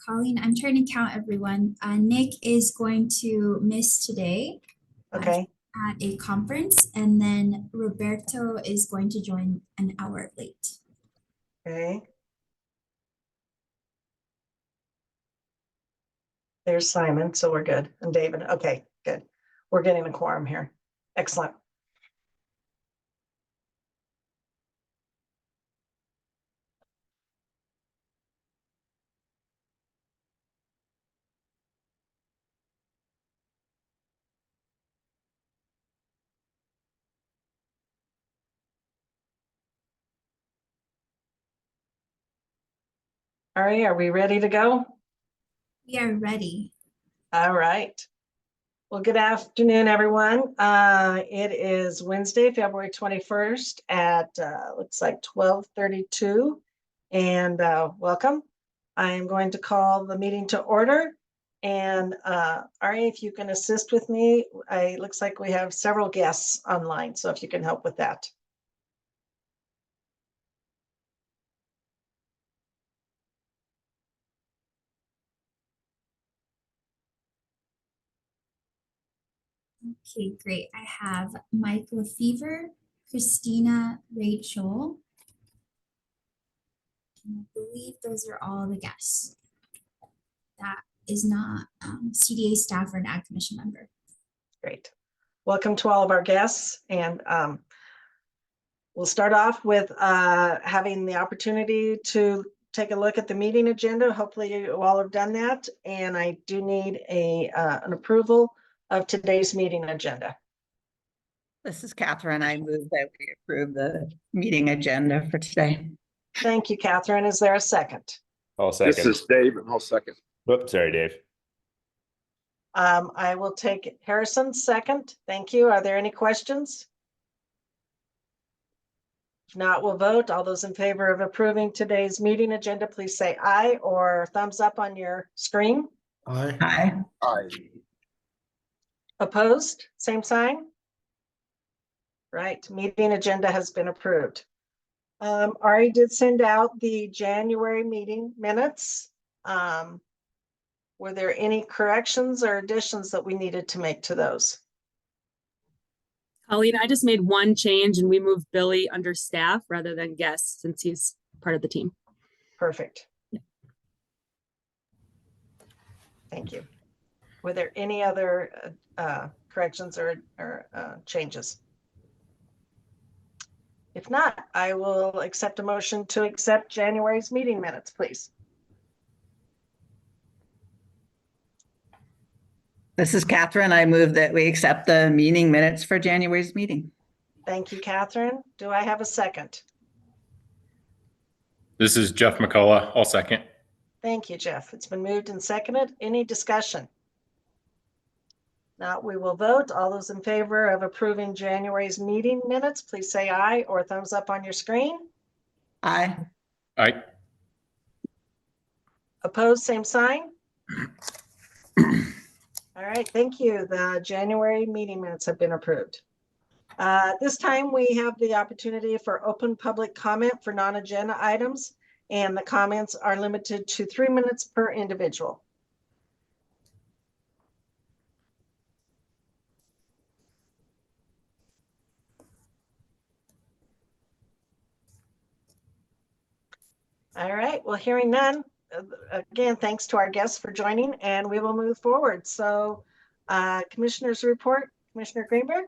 Colleen, I'm trying to count everyone. Nick is going to miss today Okay, at a conference, and then Roberto is going to join an hour late. okay. There's Simon, so we're good. And David, okay, good. We're getting a quorum here. Excellent. All right, are we ready to go? We are ready. All right. Well, good afternoon, everyone. It is Wednesday, February 21st at looks like 12:32. And welcome. I am going to call the meeting to order. And Ari, if you can assist with me, it looks like we have several guests online. So if you can help with that. Okay, great. I have Mike Lefevre, Christina, Rachel. And I believe those are all the guests. That is not CDA staff or an Ag Commission member. Great. Welcome to all of our guests. And we'll start off with having the opportunity to take a look at the meeting agenda. Hopefully you all have done that. And I do need an approval of today's meeting agenda. This is Catherine. I move that we approve the meeting agenda for today. Thank you, Catherine. Is there a second? I'll second. This is Dave, and I'll second. Oops, sorry, Dave. I will take Harrison's second. Thank you. Are there any questions? If not, we'll vote. All those in favor of approving today's meeting agenda, please say aye or thumbs up on your screen. Aye. Aye. Aye. Opposed? Same sign? Right, meeting agenda has been approved. Ari did send out the January meeting minutes. Were there any corrections or additions that we needed to make to those? Colleen, I just made one change and we moved Billy under staff rather than guest since he's part of the team. Perfect. Yeah. Thank you. Were there any other corrections or changes? If not, I will accept a motion to accept January's meeting minutes, please. This is Catherine. I move that we accept the meeting minutes for January's meeting. Thank you, Catherine. Do I have a second? This is Jeff McCullough. I'll second. Thank you, Jeff. It's been moved and seconded. Any discussion? Now we will vote. All those in favor of approving January's meeting minutes, please say aye or thumbs up on your screen. Aye. Aye. Opposed, same sign. All right, thank you. The January meeting minutes have been approved. This time we have the opportunity for open public comment for non-agenda items, and the comments are limited to 3 minutes per individual. All right, well, hearing none, again, thanks to our guests for joining, and we will move forward. So Commissioner's report, Commissioner Greenberg.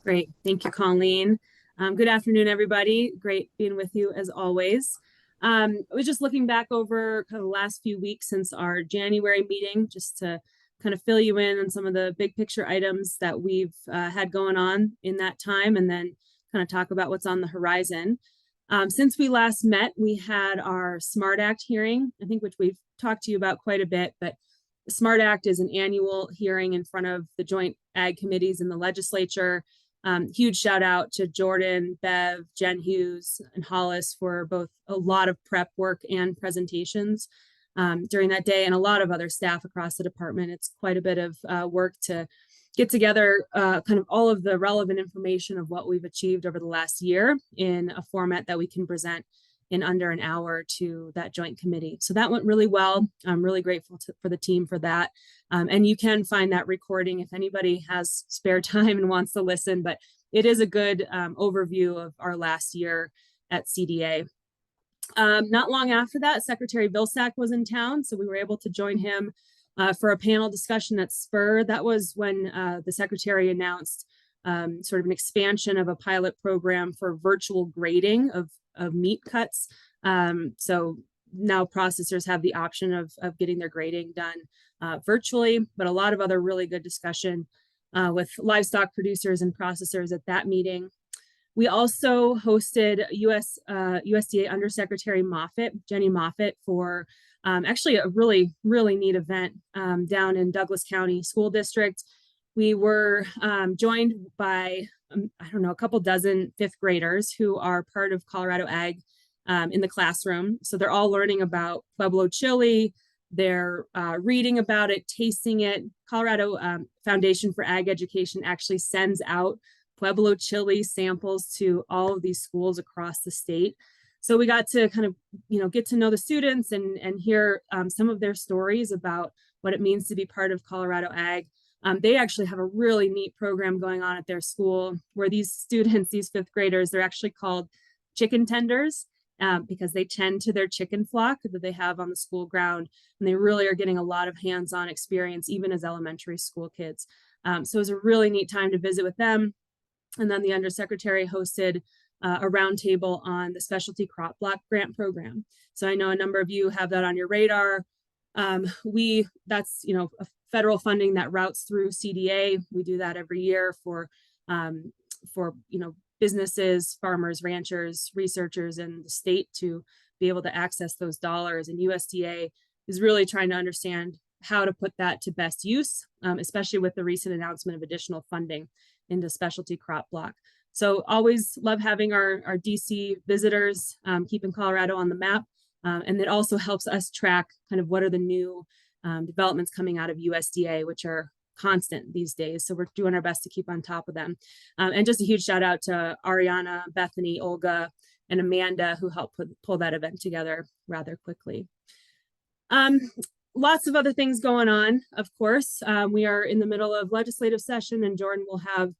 Great. Thank you, Colleen. Good afternoon, everybody. Great being with you as always. I was just looking back over kind of the last few weeks since our January meeting, just to kind of fill you in on some of the big picture items that we've had going on in that time, and then kind of talk about what's on the horizon. Since we last met, we had our SMART Act hearing, I think, which we've talked to you about quite a bit, but the SMART Act is an annual hearing in front of the joint ag committees in the legislature. Huge shout out to Jordan, Bev, Jen Hughes, and Hollis for both a lot of prep work and presentations during that day, and a lot of other staff across the department. It's quite a bit of work to get together kind of all of the relevant information of what we've achieved over the last year in a format that we can present in under an hour to that joint committee. So that went really well. I'm really grateful for the team for that. And you can find that recording if anybody has spare time and wants to listen, but it is a good overview of our last year at CDA. Not long after that, Secretary Vilsack was in town, so we were able to join him for a panel discussion at SPUR. That was when the secretary announced sort of an expansion of a pilot program for virtual grading of meat cuts. So now processors have the option of getting their grading done virtually, but a lot of other really good discussion with livestock producers and processors at that meeting. We also hosted USDA Undersecretary Jenny Moffitt, for actually a really, really neat event down in Douglas County School District. We were joined by, I don't know, a couple dozen fifth graders who are part of Colorado Ag in the classroom. So they're all learning about Pueblo chili. They're reading about it, tasting it. Colorado Foundation for Ag Education actually sends out Pueblo chili samples to all of these schools across the state. So we got to kind of, get to know the students and hear some of their stories about what it means to be part of Colorado Ag. They actually have a really neat program going on at their school where these students, these fifth graders, they're actually called chicken tenders because they tend to their chicken flock that they have on the school ground. And they really are getting a lot of hands-on experience, even as elementary school kids. So it was a really neat time to visit with them. And then the Undersecretary hosted a roundtable on the Specialty Crop Block Grant Program. So I know a number of you have that on your radar. That's a federal funding that routes through CDA. We do that every year for businesses, farmers, ranchers, researchers in the state to be able to access those dollars. And USDA is really trying to understand how to put that to best use, especially with the recent announcement of additional funding into specialty crop block. So always love having our DC visitors, keeping Colorado on the map. And it also helps us track kind of what are the new developments coming out of USDA, which are constant these days. So we're doing our best to keep on top of them. And just a huge shout out to Ariana, Bethany, Olga, and Amanda, who helped pull that event together rather quickly. Lots of other things going on, of course. We are in the middle of legislative session, and Jordan will have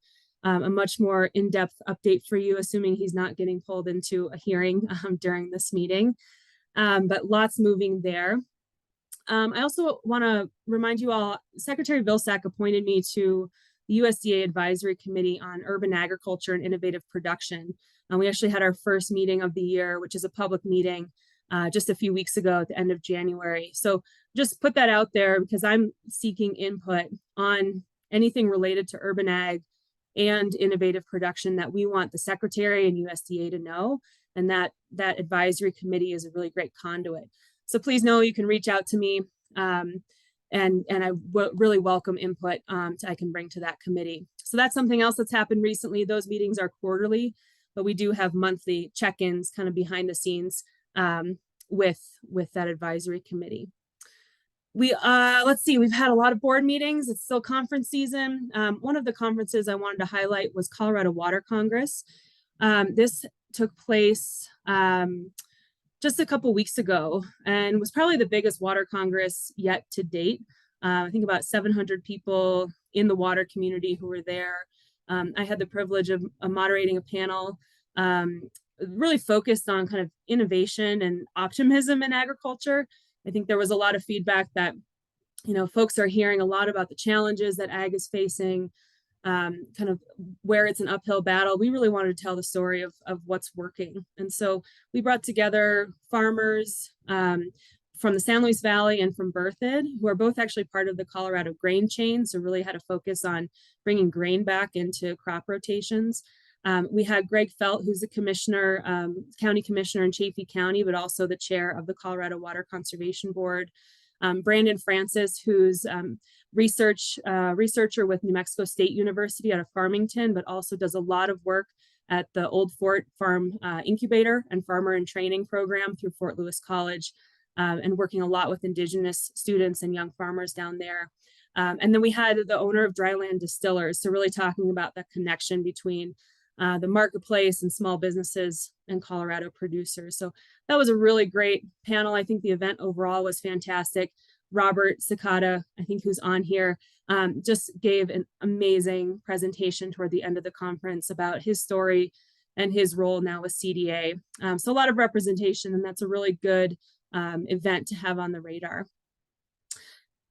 a much more in-depth update for you, assuming he's not getting pulled into a hearing during this meeting. But lots moving there. I also want to remind you all, Secretary Vilsack appointed me to the USDA Advisory Committee on Urban Agriculture and Innovative Production. We actually had our first meeting of the year, which is a public meeting, just a few weeks ago at the end of January. So just put that out there because I'm seeking input on anything related to urban ag and innovative production that we want the Secretary and USDA to know. And that advisory committee is a really great conduit. So please know you can reach out to me and I really welcome input I can bring to that committee. So that's something else that's happened recently. Those meetings are quarterly, but we do have monthly check-ins kind of behind the scenes with that advisory committee. Let's see, we've had a lot of board meetings. It's still conference season. One of the conferences I wanted to highlight was Colorado Water Congress. This took place just a couple weeks ago and was probably the biggest water congress yet to date. I think about 700 people in the water community who were there. I had the privilege of moderating a panel really focused on kind of innovation and optimism in agriculture. I think there was a lot of feedback that, folks are hearing a lot about the challenges that ag is facing, kind of where it's an uphill battle. We really wanted to tell the story of what's working. And so we brought together farmers from the San Luis Valley and from Berthoud, who are both actually part of the Colorado grain chain. So really had a focus on bringing grain back into crop rotations. We had Greg Felt, who's the commissioner, county commissioner in Chaffee County, but also the chair of the Colorado Water Conservation Board. Brandon Francis, who's researcher with New Mexico State University out of Farmington, but also does a lot of work at the Old Fort Farm Incubator and Farmer in Training program through Fort Lewis College, and working a lot with Indigenous students and young farmers down there. And then we had the owner of Dryland Distillers, so really talking about the connection between the marketplace and small businesses and Colorado producers. So that was a really great panel. I think the event overall was fantastic. Robert Cicada, I think who's on here, just gave an amazing presentation toward the end of the conference about his story and his role now with CDA. So a lot of representation, and that's a really good event to have on the radar.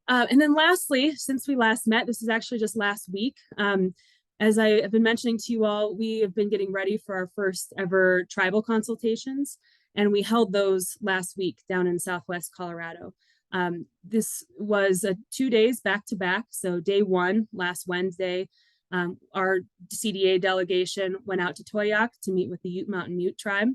And then lastly, since we last met, this is actually just last week, as I have been mentioning to you all, we have been getting ready for our first ever tribal consultations, and we held those last week down in Southwest Colorado. This was 2 days back to back. So day one, last Wednesday, our CDA delegation went out to Toyac to meet with the Ute Mountain Ute tribe,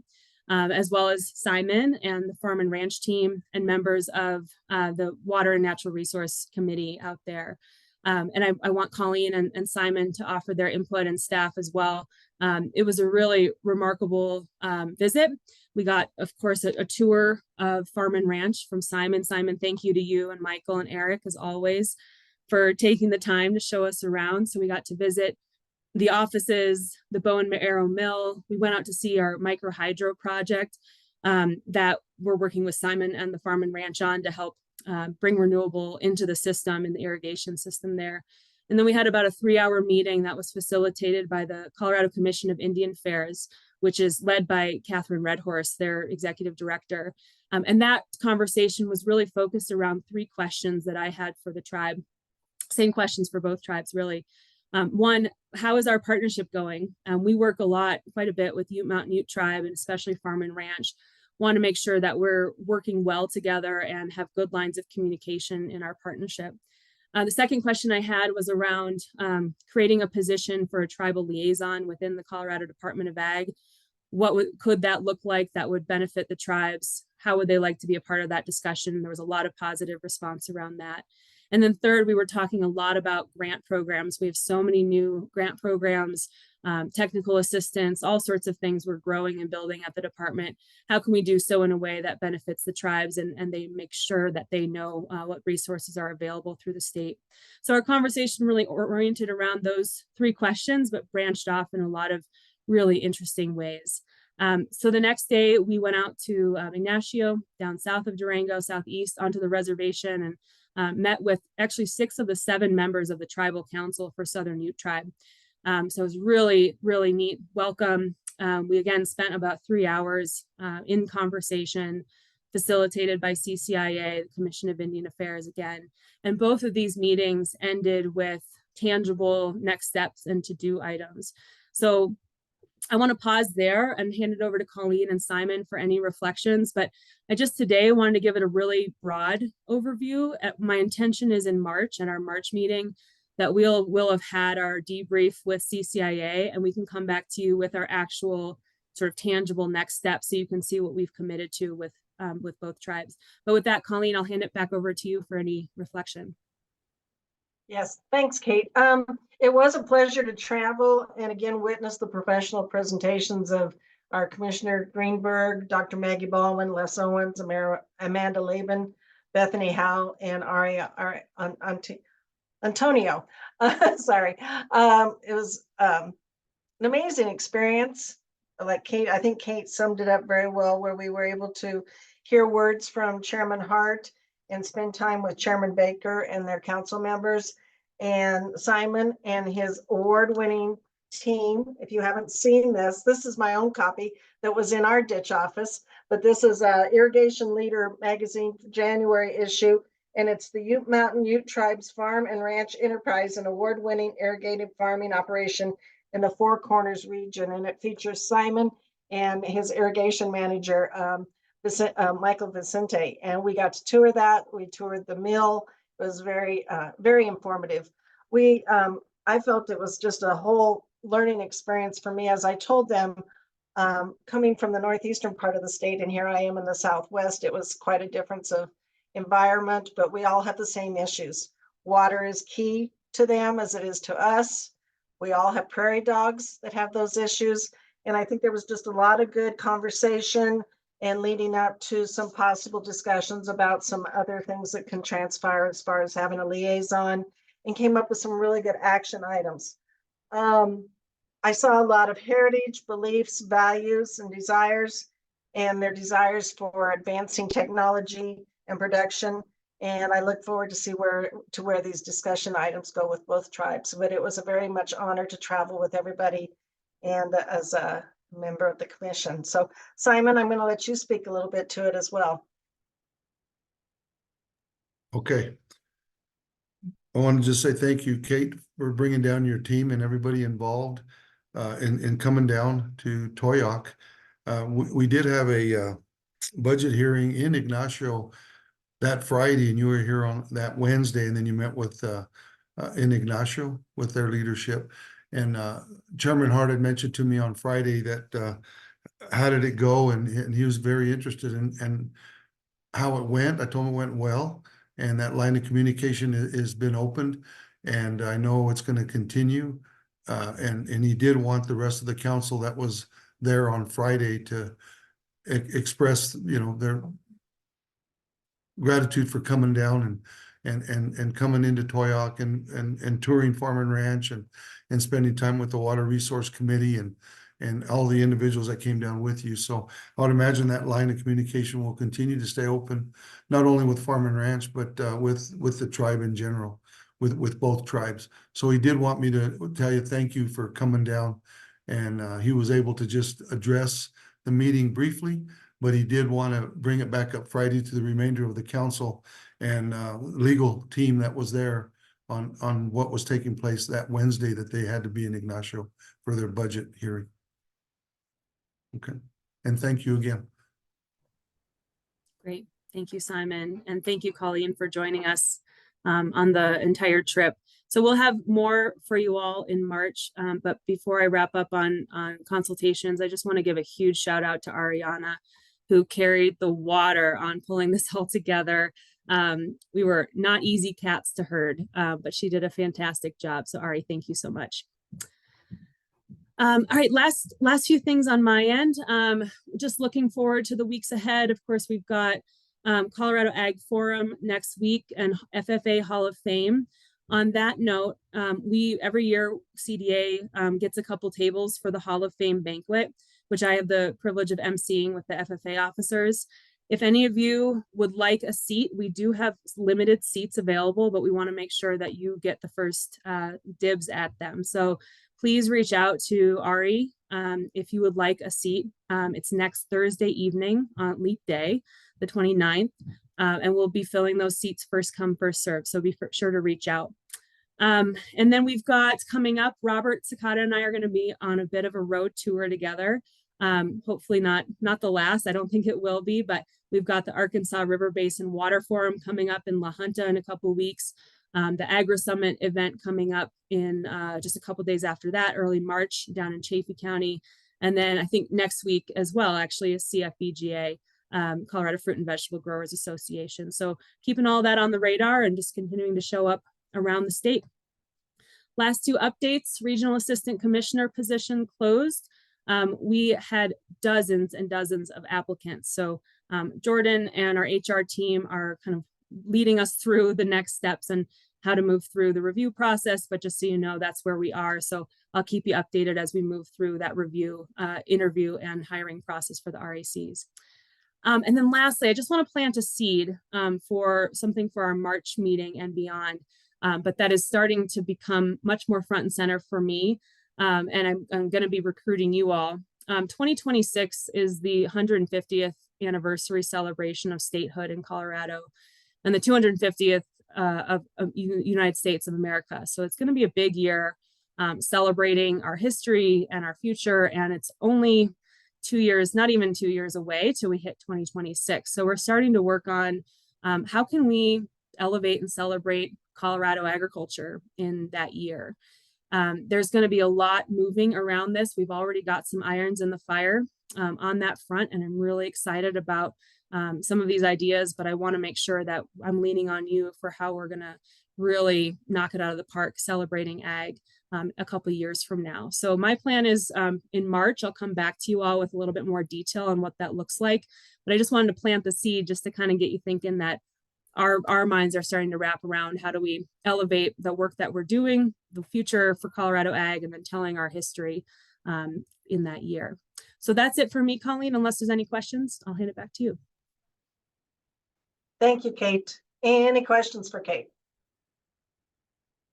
as well as Simon and the Farm and Ranch team and members of the Water and Natural Resource Committee out there. And I want Colleen and Simon to offer their input and staff as well. It was a really remarkable visit. We got, of course, a tour of Farm and Ranch from Simon. Simon, thank you to you and Michael and Eric, as always, for taking the time to show us around. So we got to visit the offices, the bow and arrow mill. We went out to see our micro hydro project that we're working with Simon and the Farm and Ranch on to help bring renewable into the system and the irrigation system there. And then we had about a 3-hour meeting that was facilitated by the Colorado Commission of Indian Affairs, which is led by Catherine Redhorse, their executive director. And that conversation was really focused around 3 questions that I had for the tribe. Same questions for both tribes, really. One, how is our partnership going? We work quite a bit with Ute Mountain Ute tribe, and especially Farm and Ranch. Want to make sure that we're working well together and have good lines of communication in our partnership. The second question I had was around creating a position for a tribal liaison within the Colorado Department of Ag. What could that look like that would benefit the tribes? How would they like to be a part of that discussion? There was a lot of positive response around that. And then third, we were talking a lot about grant programs. We have so many new grant programs, technical assistance, all sorts of things we're growing and building at the department. How can we do so in a way that benefits the tribes and they make sure that they know what resources are available through the state? So our conversation really oriented around those 3 questions, but branched off in a lot of really interesting ways. So the next day we went out to Ignacio, down south of Durango, southeast onto the reservation, and met with actually 6 of the 7 members of the tribal council for Southern Ute tribe. So it was really, really neat. Welcome. We again spent about 3 hours in conversation, facilitated by CCIA, the Commission of Indian Affairs again. And both of these meetings ended with tangible next steps and to-do items. So I want to pause there and hand it over to Colleen and Simon for any reflections, but I just today wanted to give it a really broad overview. My intention is in March, and our March meeting, that we'll have had our debrief with CCIA, and we can come back to you with our actual sort of tangible next steps so you can see what we've committed to with both tribes. But with that, Colleen, I'll hand it back over to you for any reflection. Yes, thanks, Kate. It was a pleasure to travel and again witness the professional presentations of our Commissioner Greenberg, Dr. Maggie Baldwin, Les Owens, Amanda Laban, Bethany Howe, and Antonio. Sorry. It was an amazing experience. Like Kate, I think Kate summed it up very well, where we were able to hear words from Chairman Hart and spend time with Chairman Baker and their council members, and Simon and his award-winning team. If you haven't seen this is my own copy that was in our ditch office, but this is Irrigation Leader magazine January issue, and it's the Ute Mountain Ute Tribes Farm and Ranch Enterprise, an award-winning irrigated farming operation in the Four Corners region, and it features Simon and his irrigation manager, Michael Vicente, and we got to tour that. We toured the mill. It was very, very informative. I felt it was just a whole learning experience for me. As I told them, coming from the northeastern part of the state, and here I am in the southwest, it was quite a difference of environment, but we all have the same issues. Water is key to them as it is to us. We all have prairie dogs that have those issues. And I think there was just a lot of good conversation and leading up to some possible discussions about some other things that can transpire as far as having a liaison, and came up with some really good action items. I saw a lot of heritage, beliefs, values, and desires, and their desires for advancing technology and production. And I look forward to see where these discussion items go with both tribes. But it was a very much honor to travel with everybody and as a member of the commission. So Simon, I'm going to let you speak a little bit to it as well. Okay. I want to just say thank you, Kate, for bringing down your team and everybody involved in coming down to Toyoak. We did have a budget hearing in Ignacio that Friday, and you were here on that Wednesday, and then you met with in Ignacio with their leadership. And Chairman Hart had mentioned to me on Friday that how did it go, and he was very interested in how it went. I told him it went well, and that line of communication has been opened, and I know it's going to continue. And he did want the rest of the council that was there on Friday to express, their gratitude for coming down and coming into Toyoak and touring Farm and Ranch and spending time with the Water Resource Committee and all the individuals that came down with you. So I would imagine that line of communication will continue to stay open, not only with Farm and Ranch, but with the tribe in general, with both tribes. So he did want me to tell you thank you for coming down, and he was able to just address the meeting briefly, but he did want to bring it back up Friday to the remainder of the council and legal team that was there on what was taking place that Wednesday that they had to be in Ignacio for their budget hearing. Okay, and thank you again. Great. Thank you, Simon. And thank you, Colleen, for joining us on the entire trip. So we'll have more for you all in March. But before I wrap up on consultations, I just want to give a huge shout out to Ariana, who carried the water on pulling this all together. We were not easy cats to herd, but she did a fantastic job. So Ari, thank you so much. All right, last few things on my end. Just looking forward to the weeks ahead. Of course, we've got Colorado Ag Forum next week and FFA Hall of Fame. On that note, every year CDA gets a couple tables for the Hall of Fame banquet, which I have the privilege of emceeing with the FFA officers. If any of you would like a seat, we do have limited seats available, but we want to make sure that you get the first dibs at them. So please reach out to Ari if you would like a seat. It's next Thursday evening on Leap Day, the 29th, and we'll be filling those seats first come, first serve. So be sure to reach out. And then we've got coming up, Robert Sakata and I are going to be on a bit of a road tour together. Hopefully not the last, I don't think it will be, but we've got the Arkansas River Basin Water Forum coming up in La Junta in a couple of weeks. The Agri Summit event coming up in just a couple days after that, early March down in Chaffee County. And then I think next week as well, actually, is CFVGA, Colorado Fruit and Vegetable Growers Association. So keeping all that on the radar and just continuing to show up around the state. Last two updates, Regional Assistant Commissioner position closed. We had dozens and dozens of applicants. So Jordan and our HR team are kind of leading us through the next steps and how to move through the review process. But just so you know, that's where we are. So I'll keep you updated as we move through that review, interview and hiring process for the RACs. And then lastly, I just want to plant a seed for something for our March meeting and beyond. But that is starting to become much more front and center for me. And I'm going to be recruiting you all. 2026 is the 150th anniversary celebration of statehood in Colorado and the 250th of United States of America. So it's going to be a big year celebrating our history and our future. And it's only 2 years, not even 2 years away till we hit 2026. So we're starting to work on how can we elevate and celebrate Colorado agriculture in that year. There's going to be a lot moving around this. We've already got some irons in the fire on that front, and I'm really excited about some of these ideas, but I want to make sure that I'm leaning on you for how we're going to really knock it out of the park celebrating ag a couple of years from now. So my plan is in March, I'll come back to you all with a little bit more detail on what that looks like, but I just wanted to plant the seed just to kind of get you thinking that our minds are starting to wrap around how do we elevate the work that we're doing, the future for Colorado Ag, and then telling our history in that year. So that's it for me, Colleen. Unless there's any questions, I'll hand it back to you. Thank you, Kate. Any questions for Kate?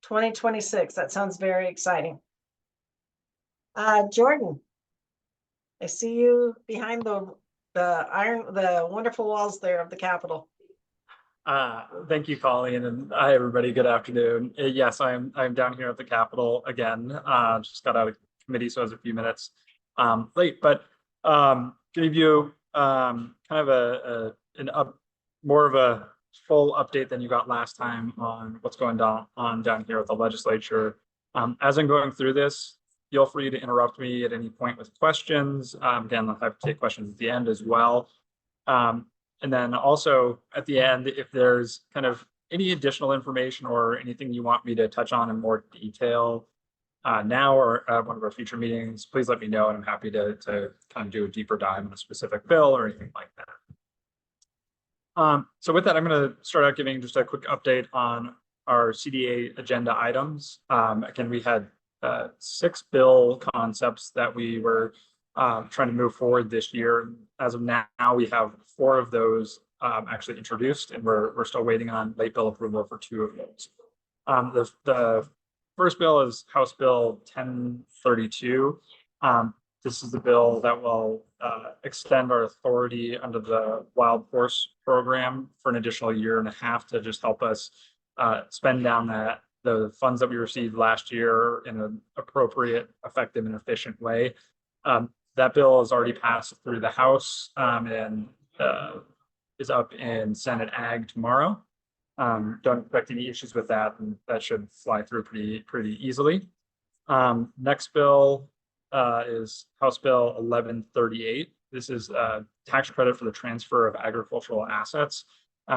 2026, that sounds very exciting. Jordan, I see you behind the wonderful walls there of the Capitol. Thank you, Colleen, and hi, everybody. Good afternoon. Yes, I'm down here at the Capitol again. Just got out of committee, so I was a few minutes late, but give you kind of more of a full update than you got last time on what's going on down here with the legislature. As I'm going through this, feel free to interrupt me at any point with questions. Again, I'll have to take questions at the end as well. And then also at the end, if there's kind of any additional information or anything you want me to touch on in more detail now or at one of our future meetings, please let me know, and I'm happy to kind of do a deeper dive on a specific bill or anything like that. So with that, I'm going to start out giving just a quick update on our CDA agenda items. Again, we had 6 bill concepts that we were trying to move forward this year. As of now, we have 4 of those actually introduced, and we're still waiting on late bill approval for 2 of those. The first bill is House Bill 1032. This is the bill that will extend our authority under the Wild Horse Program for an additional 1.5 years to just help us spend down the funds that we received last year in an appropriate, effective, and efficient way. That bill has already passed through the House and is up in Senate Ag tomorrow. Don't expect any issues with that, and that should fly through pretty easily. Next bill is House Bill 1138. This is a tax credit for the transfer of agricultural assets.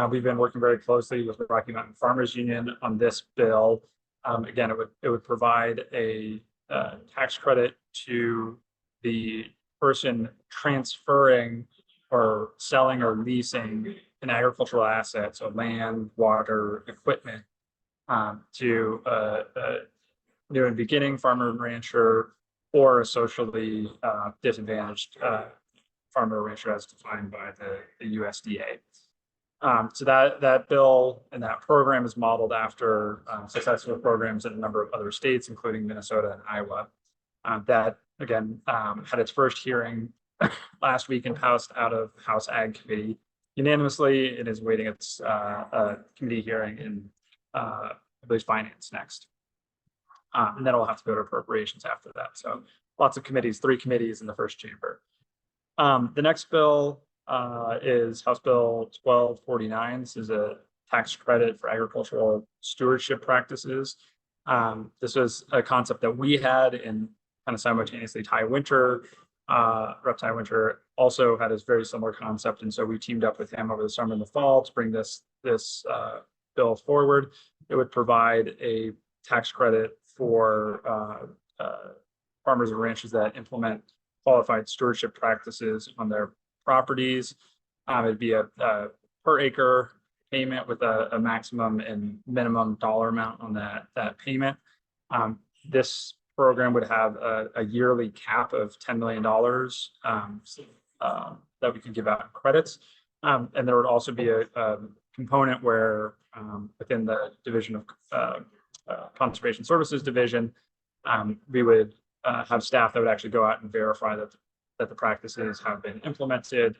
We've been working very closely with the Rocky Mountain Farmers Union on this bill. Again, it would provide a tax credit to the person transferring or selling or leasing an agricultural asset, so land, water, equipment, to a new and beginning farmer and rancher or a socially disadvantaged farmer or rancher as defined by the USDA. So that bill and that program is modeled after successful programs in a number of other states, including Minnesota and Iowa. That again had its first hearing last week and passed out of House Ag Committee unanimously. It is waiting its committee hearing in I believe Finance next. And then we'll have to go to appropriations after that. So lots of committees, 3 committees in the first chamber. The next bill is House Bill 1249. This is a tax credit for agricultural stewardship practices. This was a concept that we had in kind of simultaneously. Ty Winter, Rep. Ty Winter also had a very similar concept, and so we teamed up with him over the summer and the fall to bring this bill forward. It would provide a tax credit for farmers and ranchers that implement qualified stewardship practices on their properties. It'd be a per acre payment with a maximum and minimum dollar amount on that payment. This program would have a yearly cap of $10 million that we can give out in credits. And there would also be a component where within the Division of Conservation Services Division, we would have staff that would actually go out and verify that the practices have been implemented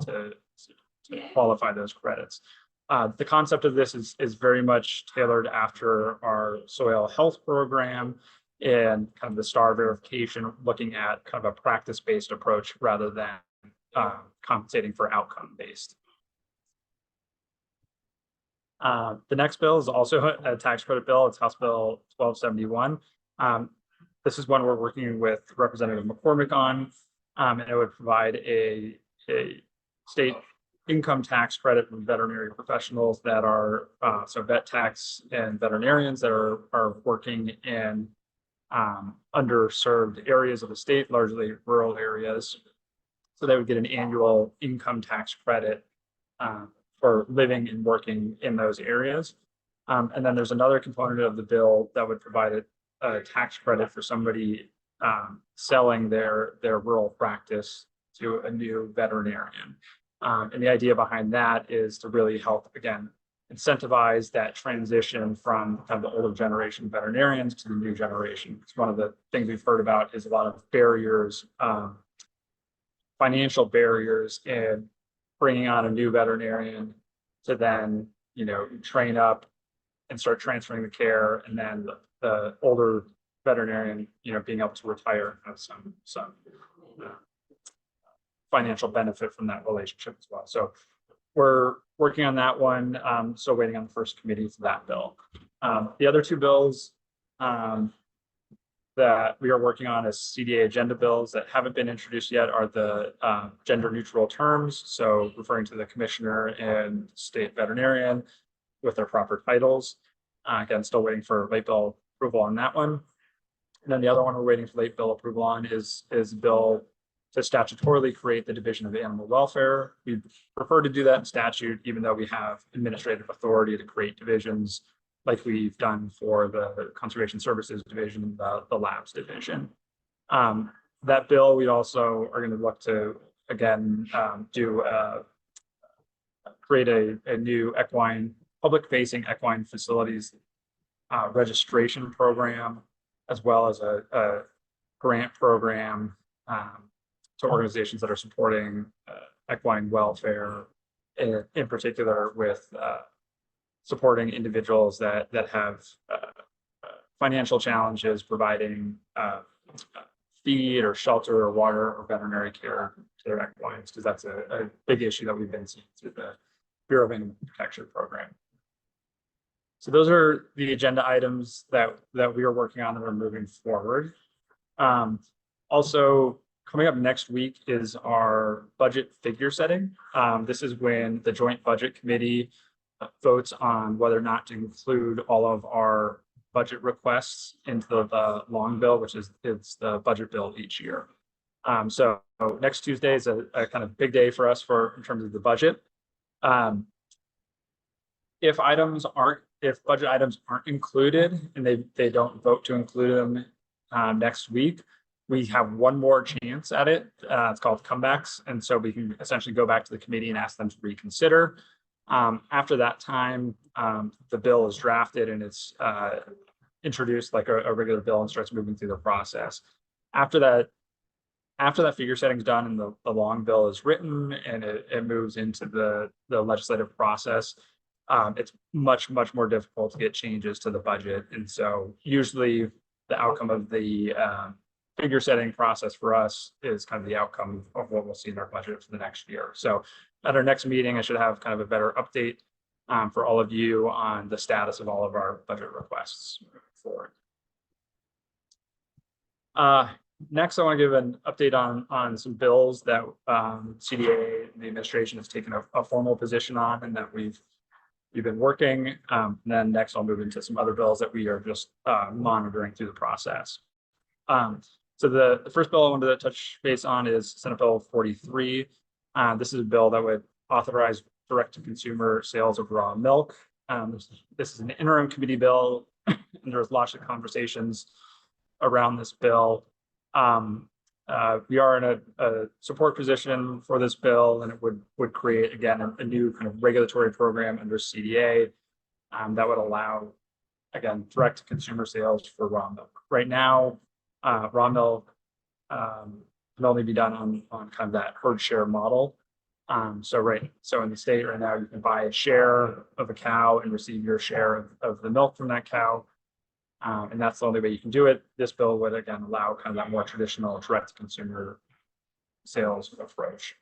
to qualify those credits. The concept of this is very much tailored after our soil health program and kind of the STAR verification, looking at kind of a practice-based approach rather than compensating for outcome-based. The next bill is also a tax credit bill. It's House Bill 1271. This is one we're working with Representative McCormick on, and it would provide a state income tax credit for veterinary professionals that are so vet techs and veterinarians that are working in underserved areas of the state, largely rural areas. So they would get an annual income tax credit or living and working in those areas. And then there's another component of the bill that would provide a tax credit for somebody selling their rural practice to a new veterinarian. And the idea behind that is to really help, again, incentivize that transition from kind of the older generation veterinarians to the new generation. It's one of the things we've heard about is a lot of barriers, financial barriers in bringing on a new veterinarian to then, train up and start transferring the care, and then the older veterinarian, being able to retire and have some financial benefit from that relationship as well. So we're working on that one. Still waiting on the first committee for that bill. The other two bills that we are working on as CDA agenda bills that haven't been introduced yet are the gender neutral terms. So referring to the commissioner and state veterinarian with their proper titles. Again, still waiting for late bill approval on that one. And then the other one we're waiting for late bill approval on is a bill to statutorily create the Division of Animal Welfare. We prefer to do that in statute, even though we have administrative authority to create divisions like we've done for the Conservation Services Division, the Labs Division. That bill, we also are going to look to, again, create a new equine, public-facing equine facilities registration program, as well as a grant program to organizations that are supporting equine welfare, in particular with supporting individuals that have financial challenges providing feed or shelter or water or veterinary care to their equines, because that's a big issue that we've been seeing through the Bureau of Animal Protection program. So those are the agenda items that we are working on and are moving forward. Also, coming up next week is our budget figure setting. This is when the Joint Budget Committee votes on whether or not to include all of our budget requests into the long bill, which is the budget bill each year. So next Tuesday is a kind of big day for us in terms of the budget. If budget items aren't included and they don't vote to include them next week, we have one more chance at it. It's called comebacks. And so we can essentially go back to the committee and ask them to reconsider. After that time, the bill is drafted and it's introduced like a regular bill and starts moving through the process. After that figure setting is done and the long bill is written and it moves into the legislative process, it's much more difficult to get changes to the budget. And so usually the outcome of the figure setting process for us is kind of the outcome of what we'll see in our budget for the next year. So at our next meeting, I should have kind of a better update for all of you on the status of all of our budget requests forward. Next, I want to give an update on some bills that CDA and the administration has taken a formal position on and that we've been working. And then next, I'll move into some other bills that we are just monitoring through the process. So the first bill I wanted to touch base on is Senate Bill 43. This is a bill that would authorize direct-to-consumer sales of raw milk. This is an interim committee bill, and there was lots of conversations around this bill. We are in a support position for this bill, and it would create, again, a new kind of regulatory program under CDA that would allow, again, direct-to-consumer sales for raw milk. Right now, raw milk can only be done on kind of that herd share model. So in the state right now, you can buy a share of a cow and receive your share of the milk from that cow. And that's the only way you can do it. This bill would, again, allow kind of that more traditional direct-to-consumer sales approach.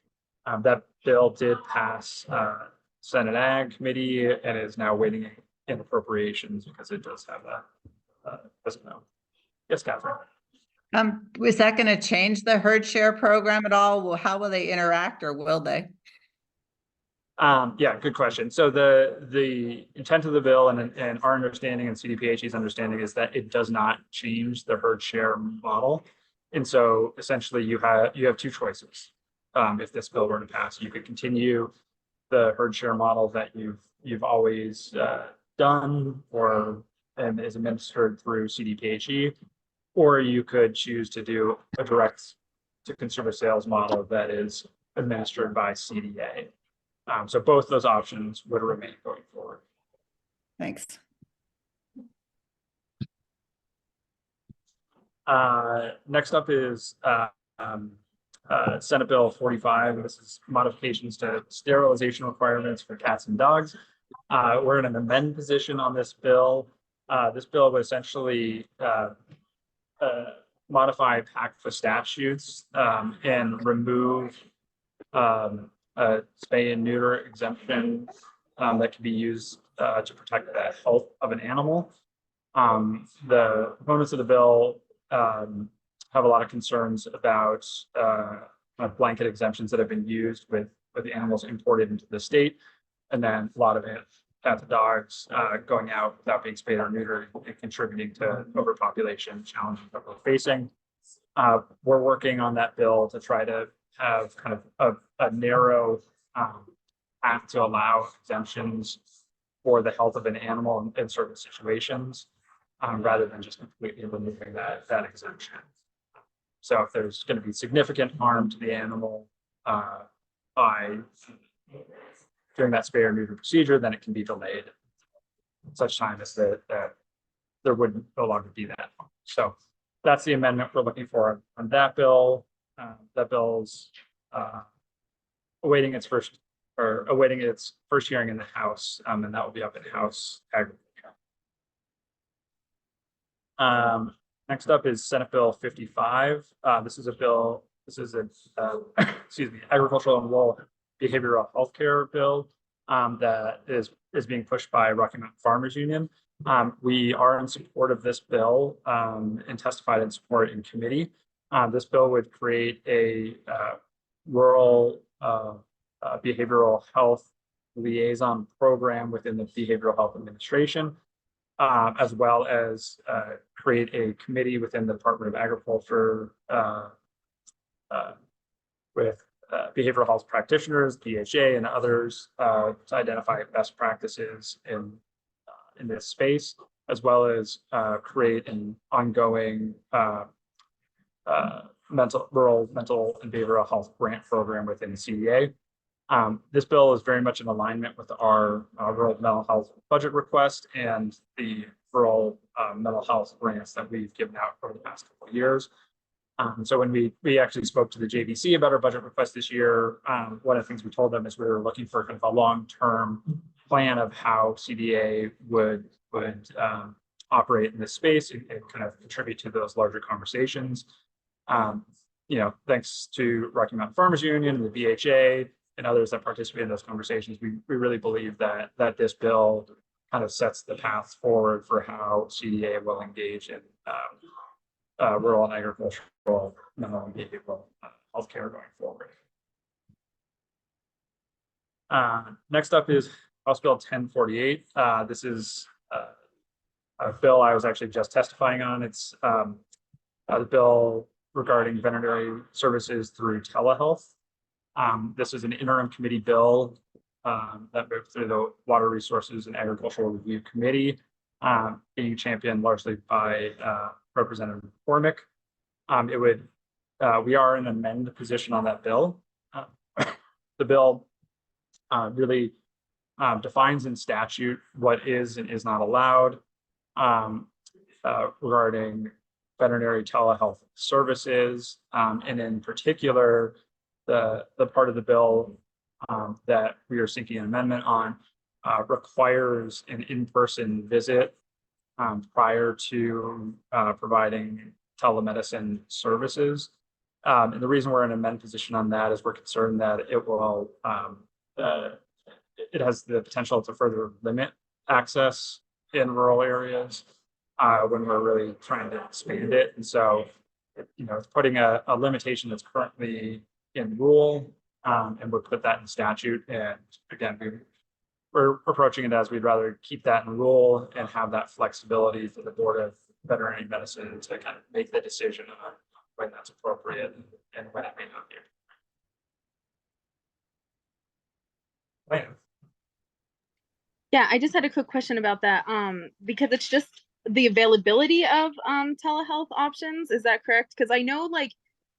That bill did pass Senate Ag Committee and is now waiting in appropriations because it does have that. Doesn't know. Yes, Catherine. Is that going to change the herd share program at all? Well, how will they interact, or will they? Yeah, good question. So the intent of the bill and our understanding and CDPHE's understanding is that it does not change the herd share model. And so essentially you have two choices. If this bill were to pass, you could continue the herd share model that you've always done and is administered through CDPHE, or you could choose to do a direct to consumer sales model that is administered by CDA. So both those options would remain going forward. Thanks. Next up is Senate Bill 45. This is modifications to sterilization requirements for cats and dogs. We're in an amend position on this bill. This bill would essentially modify PACFA statutes and remove a spay and neuter exemption that can be used to protect the health of an animal. The proponents of the bill have a lot of concerns about kind of blanket exemptions that have been used with the animals imported into the state, and then a lot of it cats and dogs going out without being spayed or neutered and contributing to overpopulation challenges that we're facing. We're working on that bill to try to have kind of a narrow path to allow exemptions for the health of an animal in certain situations, rather than just completely removing that exemption. So if there's going to be significant harm to the animal by during that spay or neuter procedure, then it can be delayed such time as that there would no longer be that harm. So that's the amendment we're looking for on that bill. That bill's awaiting its first hearing in the House, and that will be up in House Agriculture. Next up is Senate Bill 55. This is excuse me, agricultural and rural behavioral health care bill that is being pushed by Rocky Mountain Farmers Union. We are in support of this bill and testified in support in committee. This bill would create a rural behavioral health liaison program within the Behavioral Health Administration, as well as create a committee within the Department of Agriculture with behavioral health practitioners, BHA, and others to identify best practices in this space, as well as create an ongoing rural mental and behavioral health grant program within the CDA. This bill is very much in alignment with our rural mental health budget request and the rural mental health grants that we've given out over the past couple of years. So when we actually spoke to the JVC about our budget request this year, one of the things we told them is we were looking for kind of a long-term plan of how CDA would operate in this space and kind of contribute to those larger conversations. Thanks to Rocky Mountain Farmers Union, the BHA, and others that participate in those conversations, we really believe that this bill kind of sets the path forward for how CDA will engage in rural and agricultural mental and behavioral healthcare going forward. Next up is House Bill 1048. This is a bill I was actually just testifying on. It's the bill regarding veterinary services through telehealth. This is an interim committee bill that moved through the Water Resources and Agricultural Review Committee, being championed largely by Representative McCormick. We are in an amend position on that bill. The bill really defines in statute what is and is not allowed regarding veterinary telehealth services, and in particular, the part of the bill that we are seeking an amendment on requires an in-person visit prior to providing telemedicine services. And the reason we're in an amend position on that is we're concerned that it will it has the potential to further limit access in rural areas when we're really trying to expand it. And so, it's putting a limitation that's currently in rule, and we'll put that in statute. And again, we're approaching it as we'd rather keep that in rule and have that flexibility for the Board of Veterinary Medicine to kind of make the decision on when that's appropriate and when it may not be. plan. Yeah, I just had a quick question about that. Because it's just the availability of telehealth options. Is that correct? Because I know like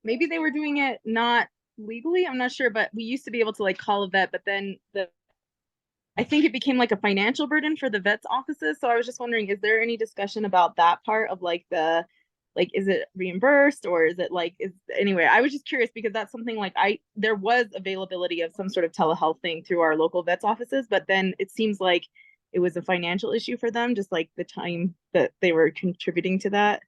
maybe they were doing it not legally. I'm not sure, but we used to be able to like call a vet, but then I think it became like a financial burden for the vet's offices. So I was just wondering, is there any discussion about that part of like is it reimbursed or is it like anyway, I was just curious because that's something like there was availability of some sort of telehealth thing through our local vet's offices, but then it seems like it was a financial issue for them, just like the time that they were contributing to that.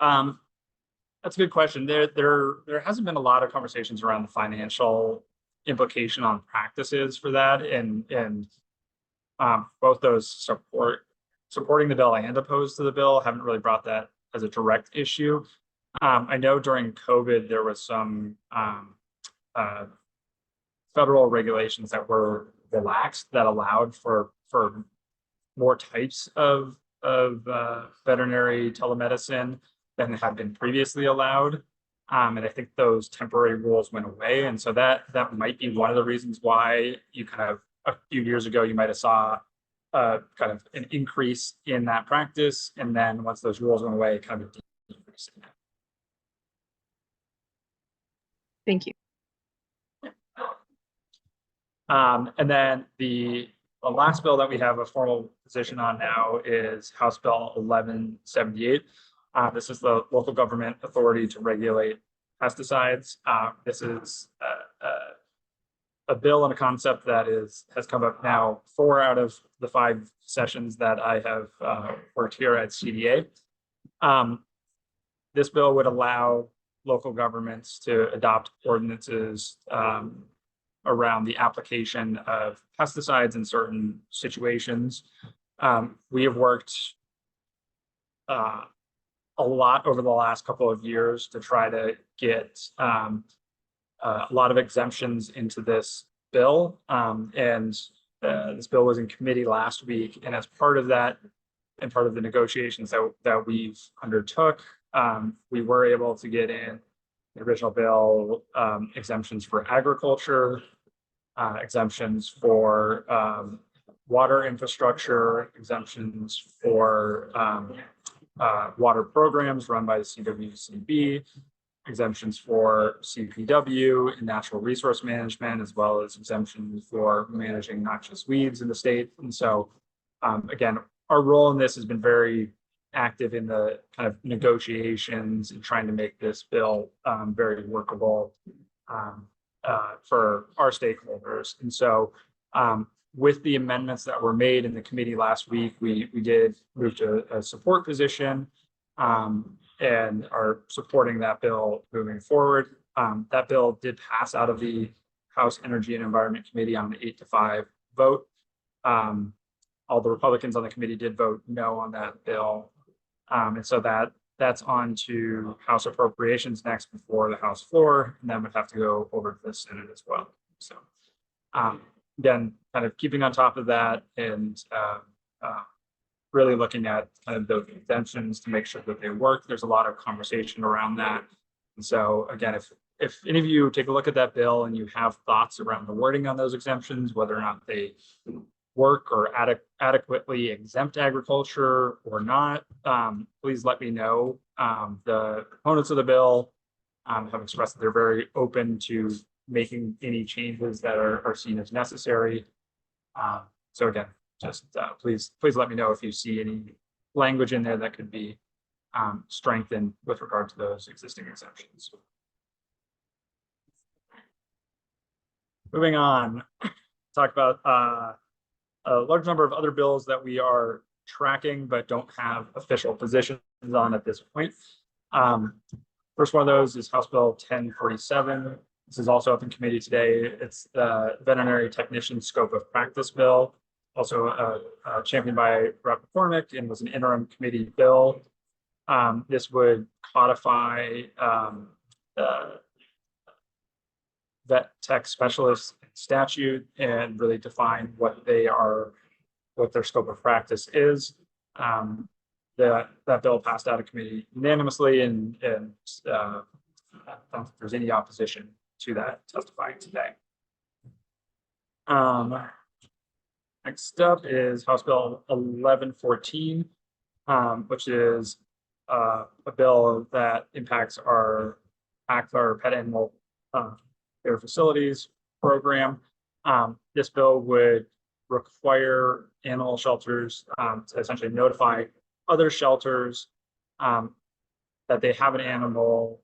That's a good question. There hasn't been a lot of conversations around the financial implication on practices for that, and both those supporting the bill and opposed to the bill haven't really brought that as a direct issue. I know during COVID there was some federal regulations that were relaxed that allowed for more types of veterinary telemedicine than had been previously allowed. And I think those temporary rules went away. And so that might be one of the reasons why you kind of a few years ago, you might have saw kind of an increase in that practice. And then once those rules went away, kind of a decrease in that. Thank you. And then the last bill that we have a formal position on now is House Bill 1178. This is the local government authority to regulate pesticides. This is a bill and a concept that has come up now 4 out of the 5 sessions that I have worked here at CDA. This bill would allow local governments to adopt ordinances around the application of pesticides in certain situations. We have worked a lot over the last couple of years to try to get a lot of exemptions into this bill. This bill was in committee last week. And as part of that, and part of the negotiations that we've undertook, we were able to get in the original bill exemptions for agriculture, exemptions for water infrastructure, exemptions for water programs run by the CWCB, exemptions for CPW and natural resource management, as well as exemptions for managing noxious weeds in the state. And so, again, our role in this has been very active in the kind of negotiations and trying to make this bill very workable for our stakeholders. And so, with the amendments that were made in the committee last week, we did move to a support position and are supporting that bill moving forward. That bill did pass out of the House Energy and Environment Committee on an 8-5 vote. All the Republicans on the committee did vote no on that bill. And so that's on to House Appropriations next before the House floor, and then would have to go over to the Senate as well. So again, kind of keeping on top of that and really looking at kind of those exemptions to make sure that they work. There's a lot of conversation around that. And so again, if any of you take a look at that bill and you have thoughts around the wording on those exemptions, whether or not they work or adequately exempt agriculture or not, please let me know. The proponents of the bill have expressed that they're very open to making any changes that are seen as necessary. So again, just please let me know if you see any language in there that could be strengthened with regard to those existing exemptions. Moving on, talk about a large number of other bills that we are tracking but don't have official positions on at this point. First one of those is House Bill 1047. This is also up in committee today. It's the veterinary technician scope of practice bill, also championed by Rep. McCormick and was an interim committee bill. This would codify vet tech specialist statute and really define what their scope of practice is. That bill passed out of committee unanimously, and I don't think there's any opposition to that testifying today. Next up is House Bill 1114, which is a bill that impacts our pet animal care facilities program. This bill would require animal shelters to essentially notify other shelters that they have an animal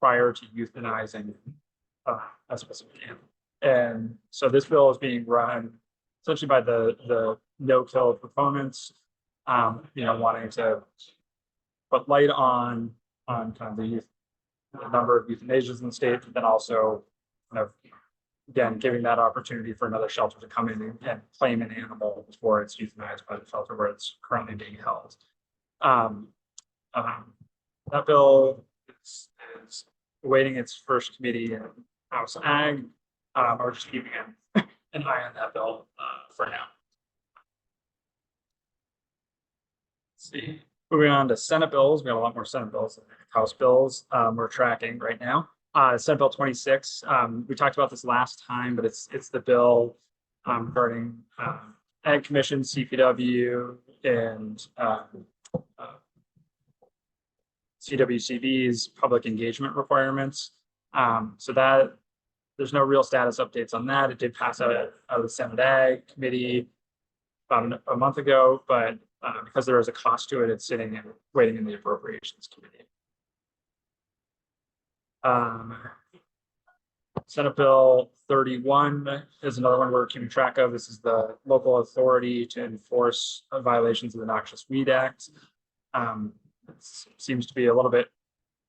prior to euthanizing a specific animal. And so this bill is being run essentially by the no-kill proponents, wanting to put light on kind of the number of euthanasias in the state, but then also kind of, again, giving that opportunity for another shelter to come in and claim an animal before it's euthanized by the shelter where it's currently being held. That bill is awaiting its first committee in House Ag. We're just keeping an eye on that bill for now. Let's see. Moving on to Senate bills, we got a lot more Senate bills than House bills we're tracking right now. Senate Bill 26. We talked about this last time, but it's the bill regarding Ag Commission, CPW, and CWCB's public engagement requirements. So that there's no real status updates on that. It did pass out of the Senate Ag Committee about a month ago, but because there is a cost to it, it's sitting and waiting in the Appropriations Committee. Senate Bill 31 is another one we're keeping track of. This is the local authority to enforce violations of the Noxious Weed Act. It seems to be a little bit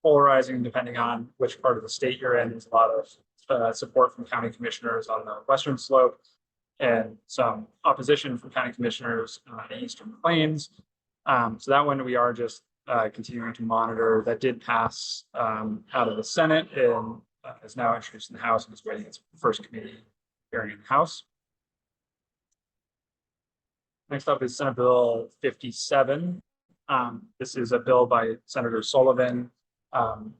polarizing depending on which part of the state you're in. There's a lot of support from county commissioners on the western slope and some opposition from county commissioners on the eastern plains. So that one we are just continuing to monitor. That did pass out of the Senate and is now introduced in the House and is waiting its first committee hearing in the House. Next up is Senate Bill 57. This is a bill by Senator Sullivan that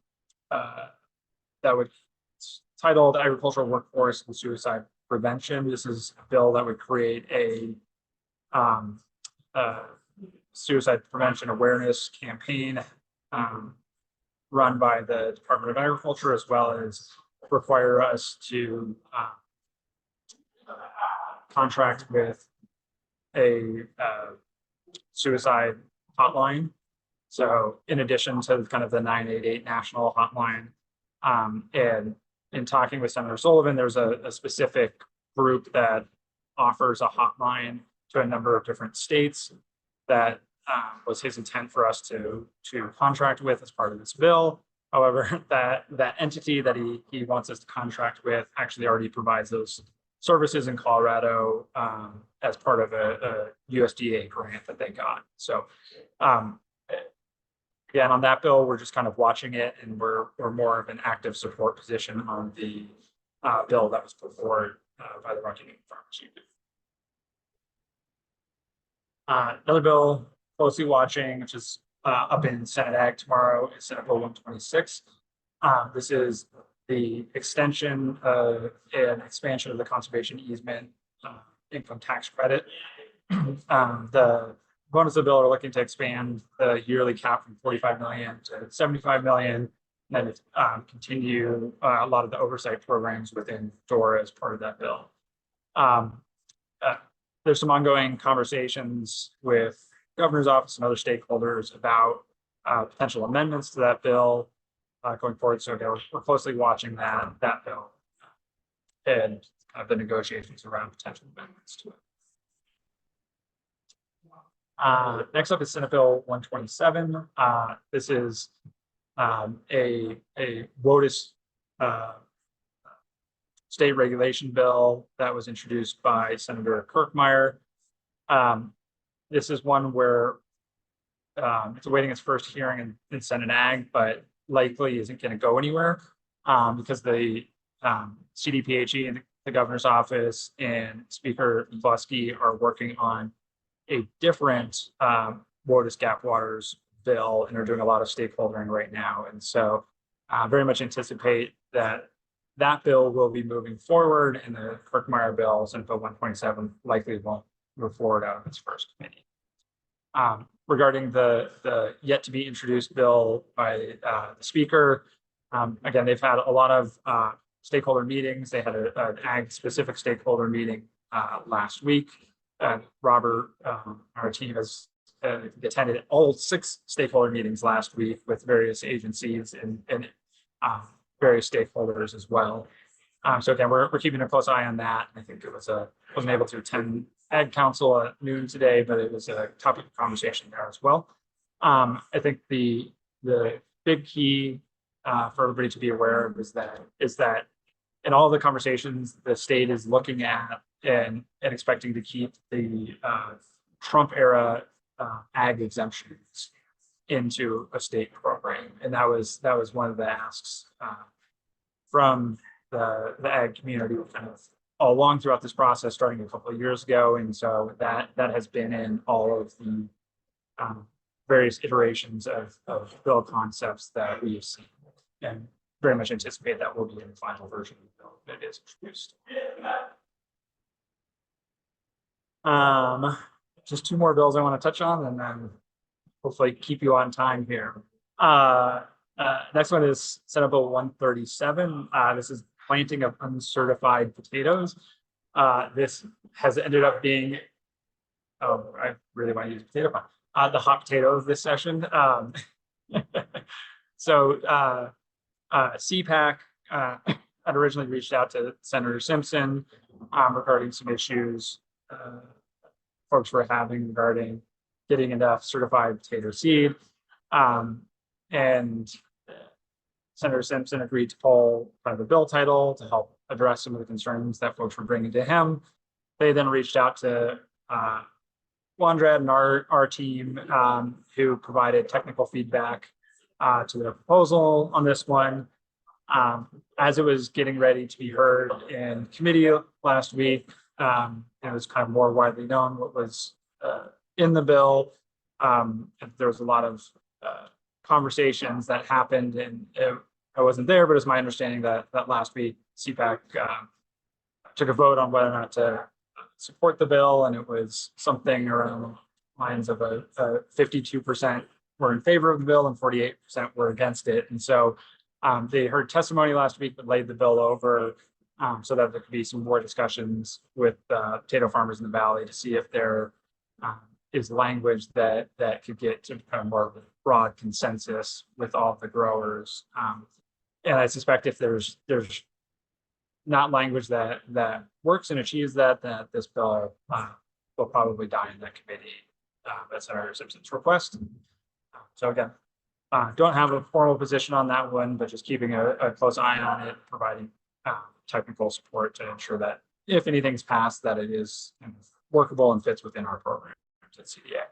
would titled Agricultural Workforce and Suicide Prevention. This is a bill that would create a suicide prevention awareness campaign run by the Department of Agriculture, as well as require us to contract with a suicide hotline. So in addition to kind of the 988 national hotline, and in talking with Senator Sullivan, there's a specific group that offers a hotline to a number of different states that was his intent for us to contract with as part of this bill. However, that entity that he wants us to contract with actually already provides those services in Colorado as part of a USDA grant that they got. So again, on that bill, we're just kind of watching it, and we're more of an active support position on the bill that was put forward by the Rockingham Farmers Union. Another bill closely watching, which is up in Senate Ag tomorrow, is Senate Bill 126. This is the extension and expansion of the conservation easement income tax credit. The bonus of the bill are looking to expand the yearly cap from 45 million to 75 million, and then continue a lot of the oversight programs within DORA as part of that bill. There's some ongoing conversations with governor's office and other stakeholders about potential amendments to that bill going forward. So again, we're closely watching that bill and kind of the negotiations around potential amendments to it. Next up is Senate Bill 127. This is a WOTUS state regulation bill that was introduced by Senator Kirkmeyer. This is one where it's awaiting its first hearing in Senate Ag, but likely isn't going to go anywhere because the CDPHE and the governor's office and Speaker Glusky are working on a different WOTUS Gap Waters bill and are doing a lot of stakeholdering right now. And so very much anticipate that that bill will be moving forward, and the Kirkmeyer bill, Senate Bill 127, likely won't move forward out of its first committee. Regarding the yet to be introduced bill by the speaker, again, they've had a lot of stakeholder meetings. They had an ag specific stakeholder meeting last week. Robert, our team has attended all 6 stakeholder meetings last week with various agencies and various stakeholders as well. So again, we're keeping a close eye on that. I think it was wasn't able to attend Ag Council at noon today, but it was a topic of conversation there as well. I think the big key for everybody to be aware of is that in all the conversations the state is looking at and expecting to keep the Trump era ag exemptions into a state program, and that was one of the asks from the ag community kind of all along throughout this process, starting a couple of years ago, and so that has been in all of the various iterations of bill concepts that we've seen, and very much anticipate that will be in the final version of the bill that is introduced. Just 2 more bills I want to touch on, and then hopefully keep you on time here. Next one is Senate Bill 137. This is planting of uncertified potatoes. This has ended up being, I really want to use potato pun, the hot potato of this session. So CPAC had originally reached out to Senator Simpson regarding some issues folks were having regarding getting enough certified potato seed. And Senator Simpson agreed to pull kind of a bill title to help address some of the concerns that folks were bringing to him. They then reached out to Wandrad and our team, who provided technical feedback to their proposal on this one. As it was getting ready to be heard in committee last week, it was kind of more widely known what was in the bill. There was a lot of conversations that happened, and I wasn't there, but it's my understanding that last week CPAC took a vote on whether or not to support the bill, and it was something around the lines of a 52% were in favor of the bill and 48% were against it. And so they heard testimony last week, but laid the bill over so that there could be some more discussions with potato farmers in the Valley to see if there is language that could get to kind of more of a broad consensus with all the growers. And I suspect if there's not language that works and achieves that this bill will probably die in that committee at Senator Simpson's request. So again, don't have a formal position on that one, but just keeping a close eye on it, providing technical support to ensure that if anything's passed, that it is workable and fits within our programs at CDA.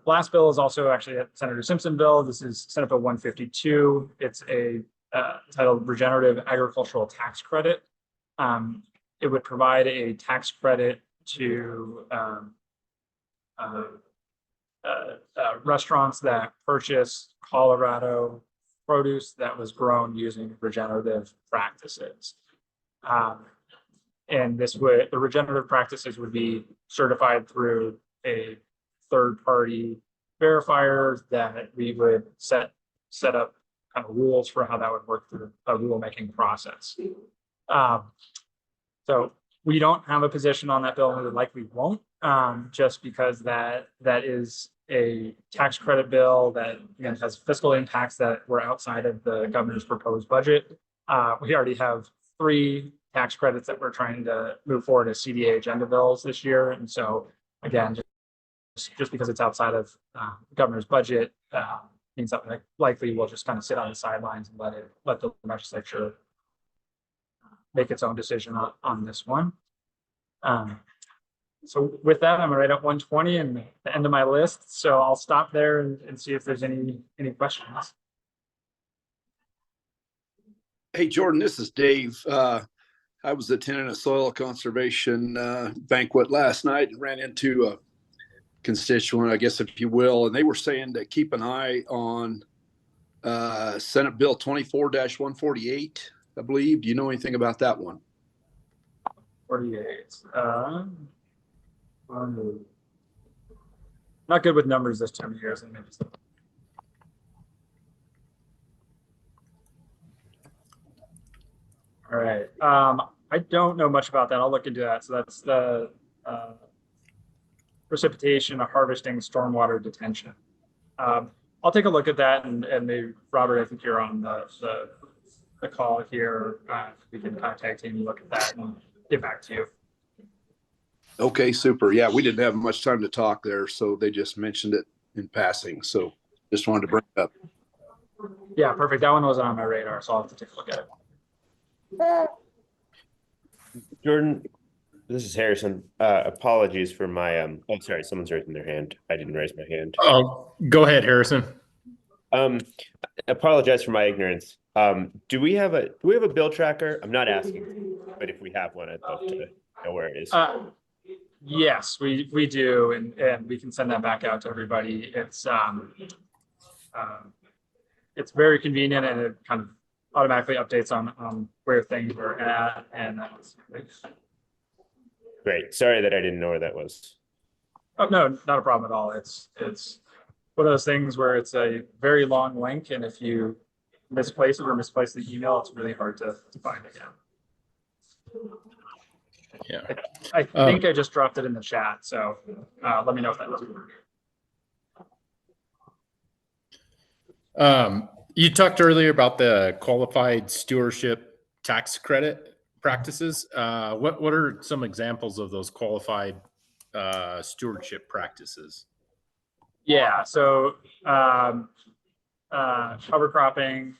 Last bill is also actually a Senator Simpson bill. This is Senate Bill 152. It's a titled Regenerative Agricultural Tax Credit. It would provide a tax credit to restaurants that purchase Colorado produce that was grown using regenerative practices. And the regenerative practices would be certified through a third-party verifier that we would set up kind of rules for how that would work through a rulemaking process. So we don't have a position on that bill, and we likely won't, just because that is a tax credit bill that again has fiscal impacts that were outside of the governor's proposed budget. We already have 3 tax credits that we're trying to move forward as CDA agenda bills this year, and so again, just because it's outside of the governor's budget means that likely will just kind of sit on the sidelines and let the legislature make its own decision on this one. So with that, I'm right at 120 and the end of my list. So I'll stop there and see if there's any questions. Hey, Jordan, this is Dave. I was attending a soil conservation banquet last night and ran into a constituent, I guess, if you will, and they were saying to keep an eye on Senate Bill 24-148, I believe. Do you know anything about that one? 48. Not good with numbers this time of year, so maybe. All right. I don't know much about that. I'll look into that. So that's the precipitation, harvesting, stormwater detention. I'll take a look at that, and maybe Robert, I think you're on the call here. We can contact him, look at that, and get back to you. Okay, super. Yeah, we didn't have much time to talk there, so they just mentioned it in passing. So just wanted to bring it up. Yeah, perfect. That one wasn't on my radar, so I'll have to take a look at it. Jordan, this is Harrison. Apologies for my oh sorry, someone's raising their hand. I didn't raise my hand. Oh, go ahead, Harrison. Apologize for my ignorance. Do we have a bill tracker? I'm not asking, but if we have one, I'd love to know where it is. Yes, we do, and we can send that back out to everybody. It's very convenient, and it kind of automatically updates on where things are at, and Great. Sorry that I didn't know where that was. oh no, not a problem at all. It's one of those things where it's a very long link, and if you misplace it or misplace the email, it's really hard to find again. Yeah. I think I just dropped it in the chat, so let me know if that doesn't work. You talked earlier about the qualified stewardship tax credit practices. What are some examples of those qualified stewardship practices? Yeah, so cover cropping,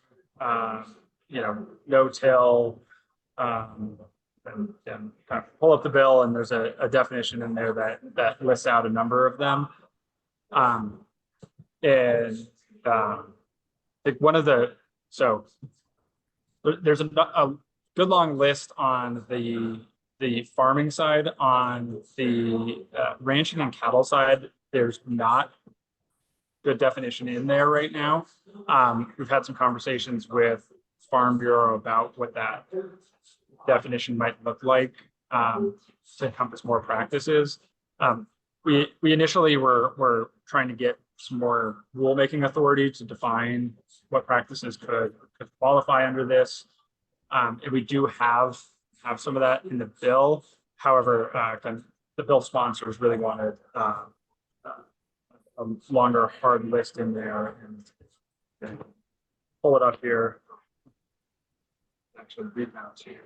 no-till, and kind of pull up the bill, and there's a definition in there that lists out a number of them. Like one of there's a good long list on the farming side. On the ranching and cattle side, there's not good definition in there right now. We've had some conversations with Farm Bureau about what that definition might look like to encompass more practices. We initially were trying to get some more rulemaking authority to define what practices could qualify under this. And we do have some of that in the bill. However, the bill sponsors really wanted a longer hard list in there, and pull it up here. Actually read now to you.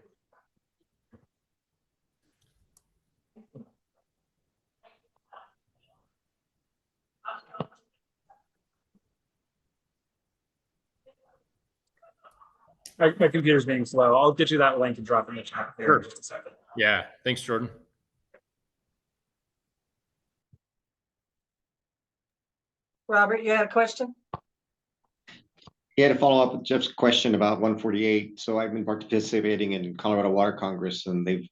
My computer's being slow. I'll get you that link and drop it in the chat there in just a second. Yeah. Thanks, Jordan. Robert, you had a question? Yeah, to follow up with Jeff's question about 148. So I've been participating in Colorado Water Congress, and they've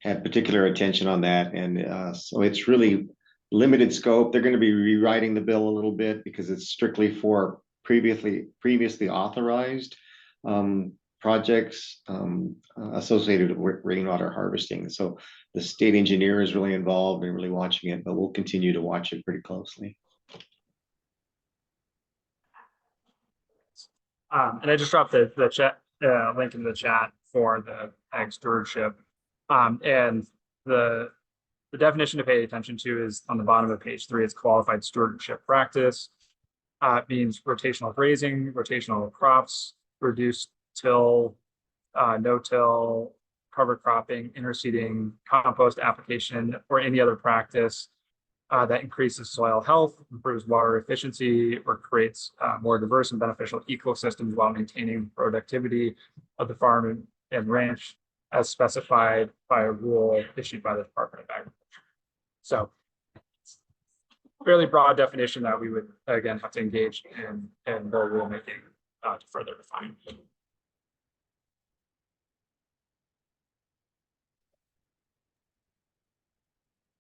had particular attention on that. And so it's really limited scope. They're going to be rewriting the bill a little bit because it's strictly for previously authorized projects associated with rainwater harvesting. So the state engineer is really involved and really watching it, but we'll continue to watch it pretty closely. And I just dropped the chat link in the chat for the ag stewardship. And the definition to pay attention to is on the bottom of page 3. It's qualified stewardship practice. It means rotational grazing, rotational crops, reduced till, no-till, cover cropping, interseeding, compost application, or any other practice that increases soil health, improves water efficiency, or creates more diverse and beneficial ecosystems while maintaining productivity of the farm and ranch as specified by a rule issued by the Department of Agriculture. So fairly broad definition that we would, again, have to engage in the rulemaking to further define.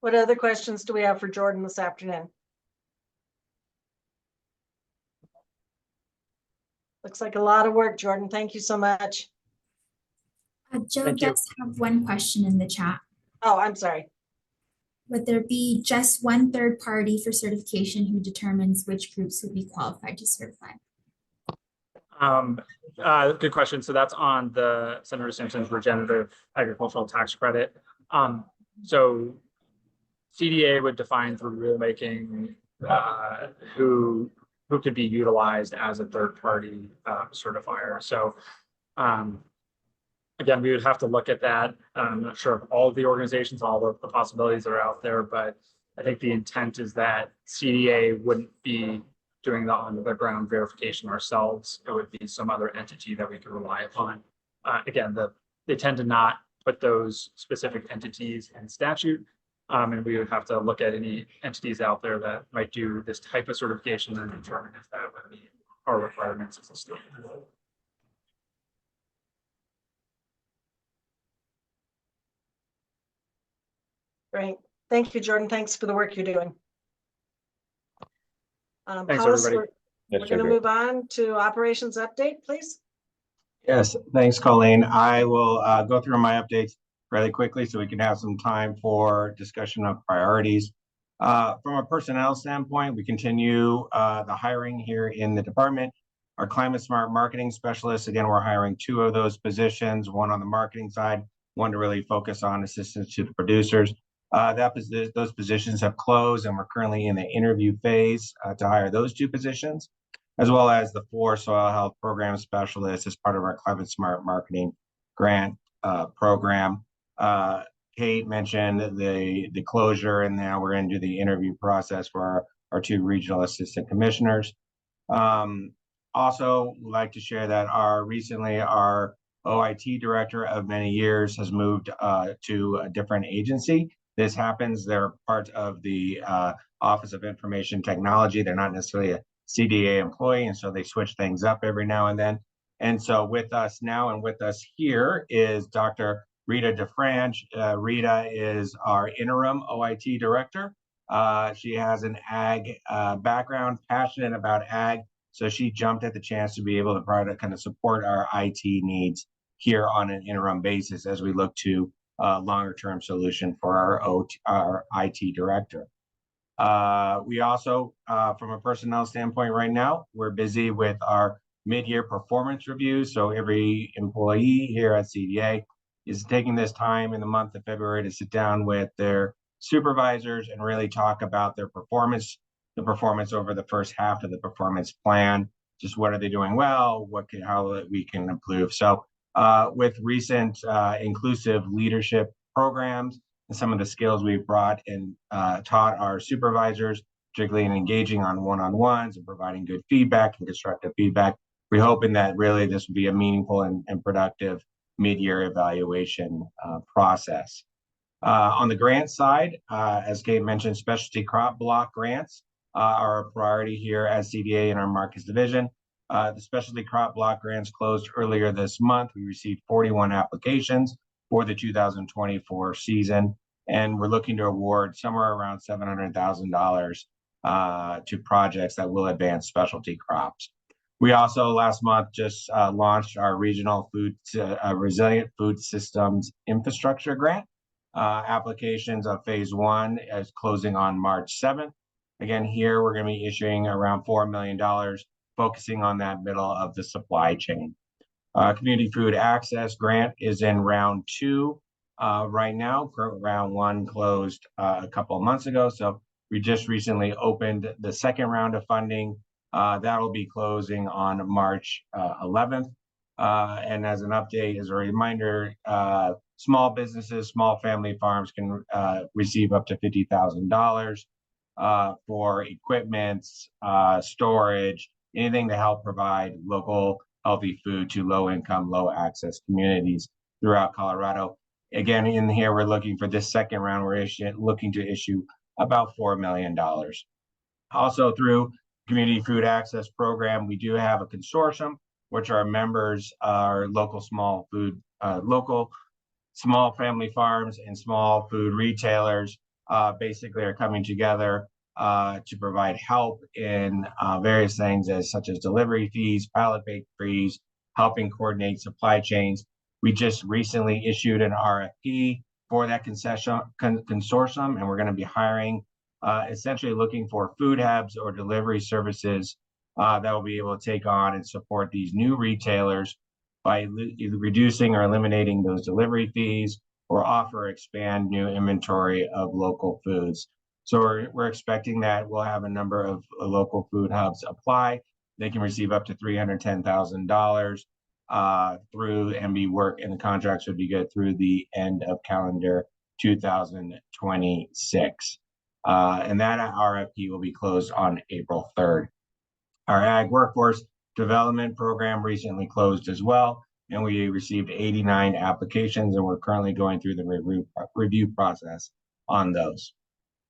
What other questions do we have for Jordan this afternoon? Looks like a lot of work, Jordan. Thank you so much. Joe Thank you. does have one question in the chat. Oh, I'm sorry. Would there be just one third party for certification who determines which groups would be qualified to certify? Good question. So that's on the Senator Simpson's regenerative agricultural tax credit. So CDA would define through rulemaking who could be utilized as a third party certifier. So again, we would have to look at that. I'm not sure of all of the organizations, all of the possibilities that are out there, but I think the intent is that CDA wouldn't be doing the on the ground verification ourselves. It would be some other entity that we could rely upon. Again, they tend to not put those specific entities in statute. And we would have to look at any entities out there that might do this type of certification and determine if that would meet our requirements as a state. Great. Thank you, Jordan. Thanks for the work you're doing. Thanks, Hollis, everybody. we're going to move on to operations update, please. Yes, thanks, Colleen. I will go through my updates really quickly so we can have some time for discussion of priorities. From a personnel standpoint, we continue the hiring here in the department. Our climate smart marketing specialists, again, we're hiring 2 of those positions, one on the marketing side, one to really focus on assistance to the producers. Those positions have closed and we're currently in the interview phase to hire those 2 positions, as well as the 4 soil health program specialists as part of our climate smart marketing grant program. Kate mentioned the closure, and now we're into the interview process for our 2 regional assistant commissioners. Also, would like to share that recently our OIT director of many years has moved to a different agency. This happens, they're part of the Office of Information Technology. They're not necessarily a CDA employee, and so they switch things up every now and then. And so with us now and with us here is Dr. Rita DeFranch. Rita is our interim OIT director. She has an ag background, passionate about ag. So she jumped at the chance to be able to kind of support our IT needs here on an interim basis as we look to a longer term solution for our IT director. We also, from a personnel standpoint right now, we're busy with our mid-year performance review. So every employee here at CDA is taking this time in the month of February to sit down with their supervisors and really talk about their performance, the performance over the first half of the performance plan. Just what are they doing well? How we can improve. So with recent inclusive leadership programs and some of the skills we've brought and taught our supervisors, particularly in engaging on one-on-ones and providing good feedback and constructive feedback, we're hoping that really this will be a meaningful and productive mid-year evaluation process. On the grant side, as Kate mentioned, specialty crop block grants are a priority here at CDA in our markets division. The specialty crop block grants closed earlier this month. We received 41 applications for the 2024 season, and we're looking to award somewhere around $700,000 to projects that will advance specialty crops. We also last month just launched our regional resilient food systems infrastructure grant. Applications of phase 1 is closing on March 7th. Again, here we're going to be issuing around $4 million, focusing on that middle of the supply chain. Community food access grant is in round 2 right now. Round 1 closed a couple of months ago. So we just recently opened the second round of funding. That'll be closing on March 11th. And as an update, as a reminder, small businesses, small family farms can receive up to $50,000 for equipment, storage, anything to help provide local healthy food to low income, low access communities throughout Colorado. Again, in here, we're looking for this second round, we're looking to issue about $4 million. Also through Community Food Access Program, we do have a consortium, which our members are local small family farms and small food retailers basically are coming together to provide help in various things such as delivery fees, pallet bake fees, helping coordinate supply chains. We just recently issued an RFP for that consortium, and we're going to be hiring, essentially looking for food hubs or delivery services that will be able to take on and support these new retailers by either reducing or eliminating those delivery fees or offer or expand new inventory of local foods. So we're expecting that we'll have a number of local food hubs apply. They can receive up to $310,000 through MB work, and the contracts would be good through the end of calendar 2026. And that RFP will be closed on April 3rd. Our Ag Workforce Development Program recently closed as well, and we received 89 applications, and we're currently going through the review process on those.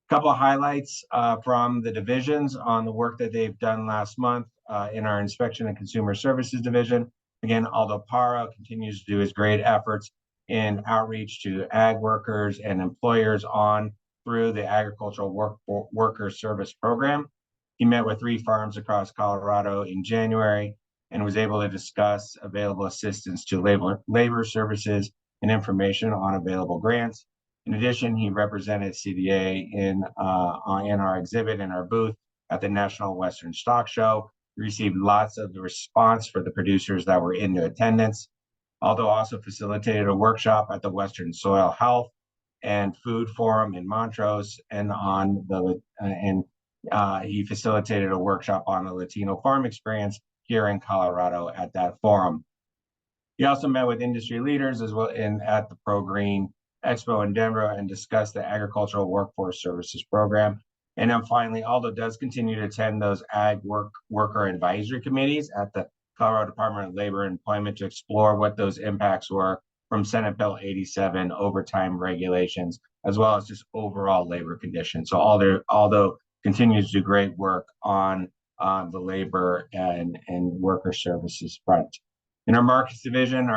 A couple of highlights from the divisions on the work that they've done last month in our Inspection and Consumer Services division. Again, Aldo Parra continues to do his great efforts in outreach to ag workers and employers on through the Agricultural Worker Service Program. He met with 3 farms across Colorado in January and was able to discuss available assistance to labor services and information on available grants. In addition, he represented CDA in our exhibit in our booth at the National Western Stock Show. We received lots of the response for the producers that were in attendance. Aldo also facilitated a workshop at the Western Soil Health and Food Forum in Montrose, and he facilitated a workshop on the Latino farm experience here in Colorado at that forum. He also met with industry leaders as well at the Pro Green Expo in Denver and discussed the Agricultural Workforce Services Program. And then finally, Aldo does continue to attend those ag worker advisory committees at the Colorado Department of Labor and Employment to explore what those impacts were from Senate Bill 87 overtime regulations, as well as just overall labor conditions. So Aldo continues to do great work on the labor and worker services front. In our markets division,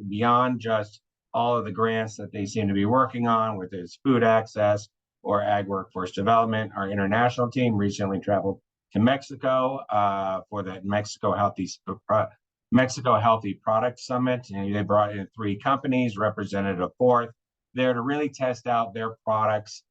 beyond just all of the grants that they seem to be working on, whether it's food access or ag workforce development, our international team recently traveled to Mexico for the Mexico Healthy Product Summit, and they brought in 3 companies, represented a 4th, there to really test out their products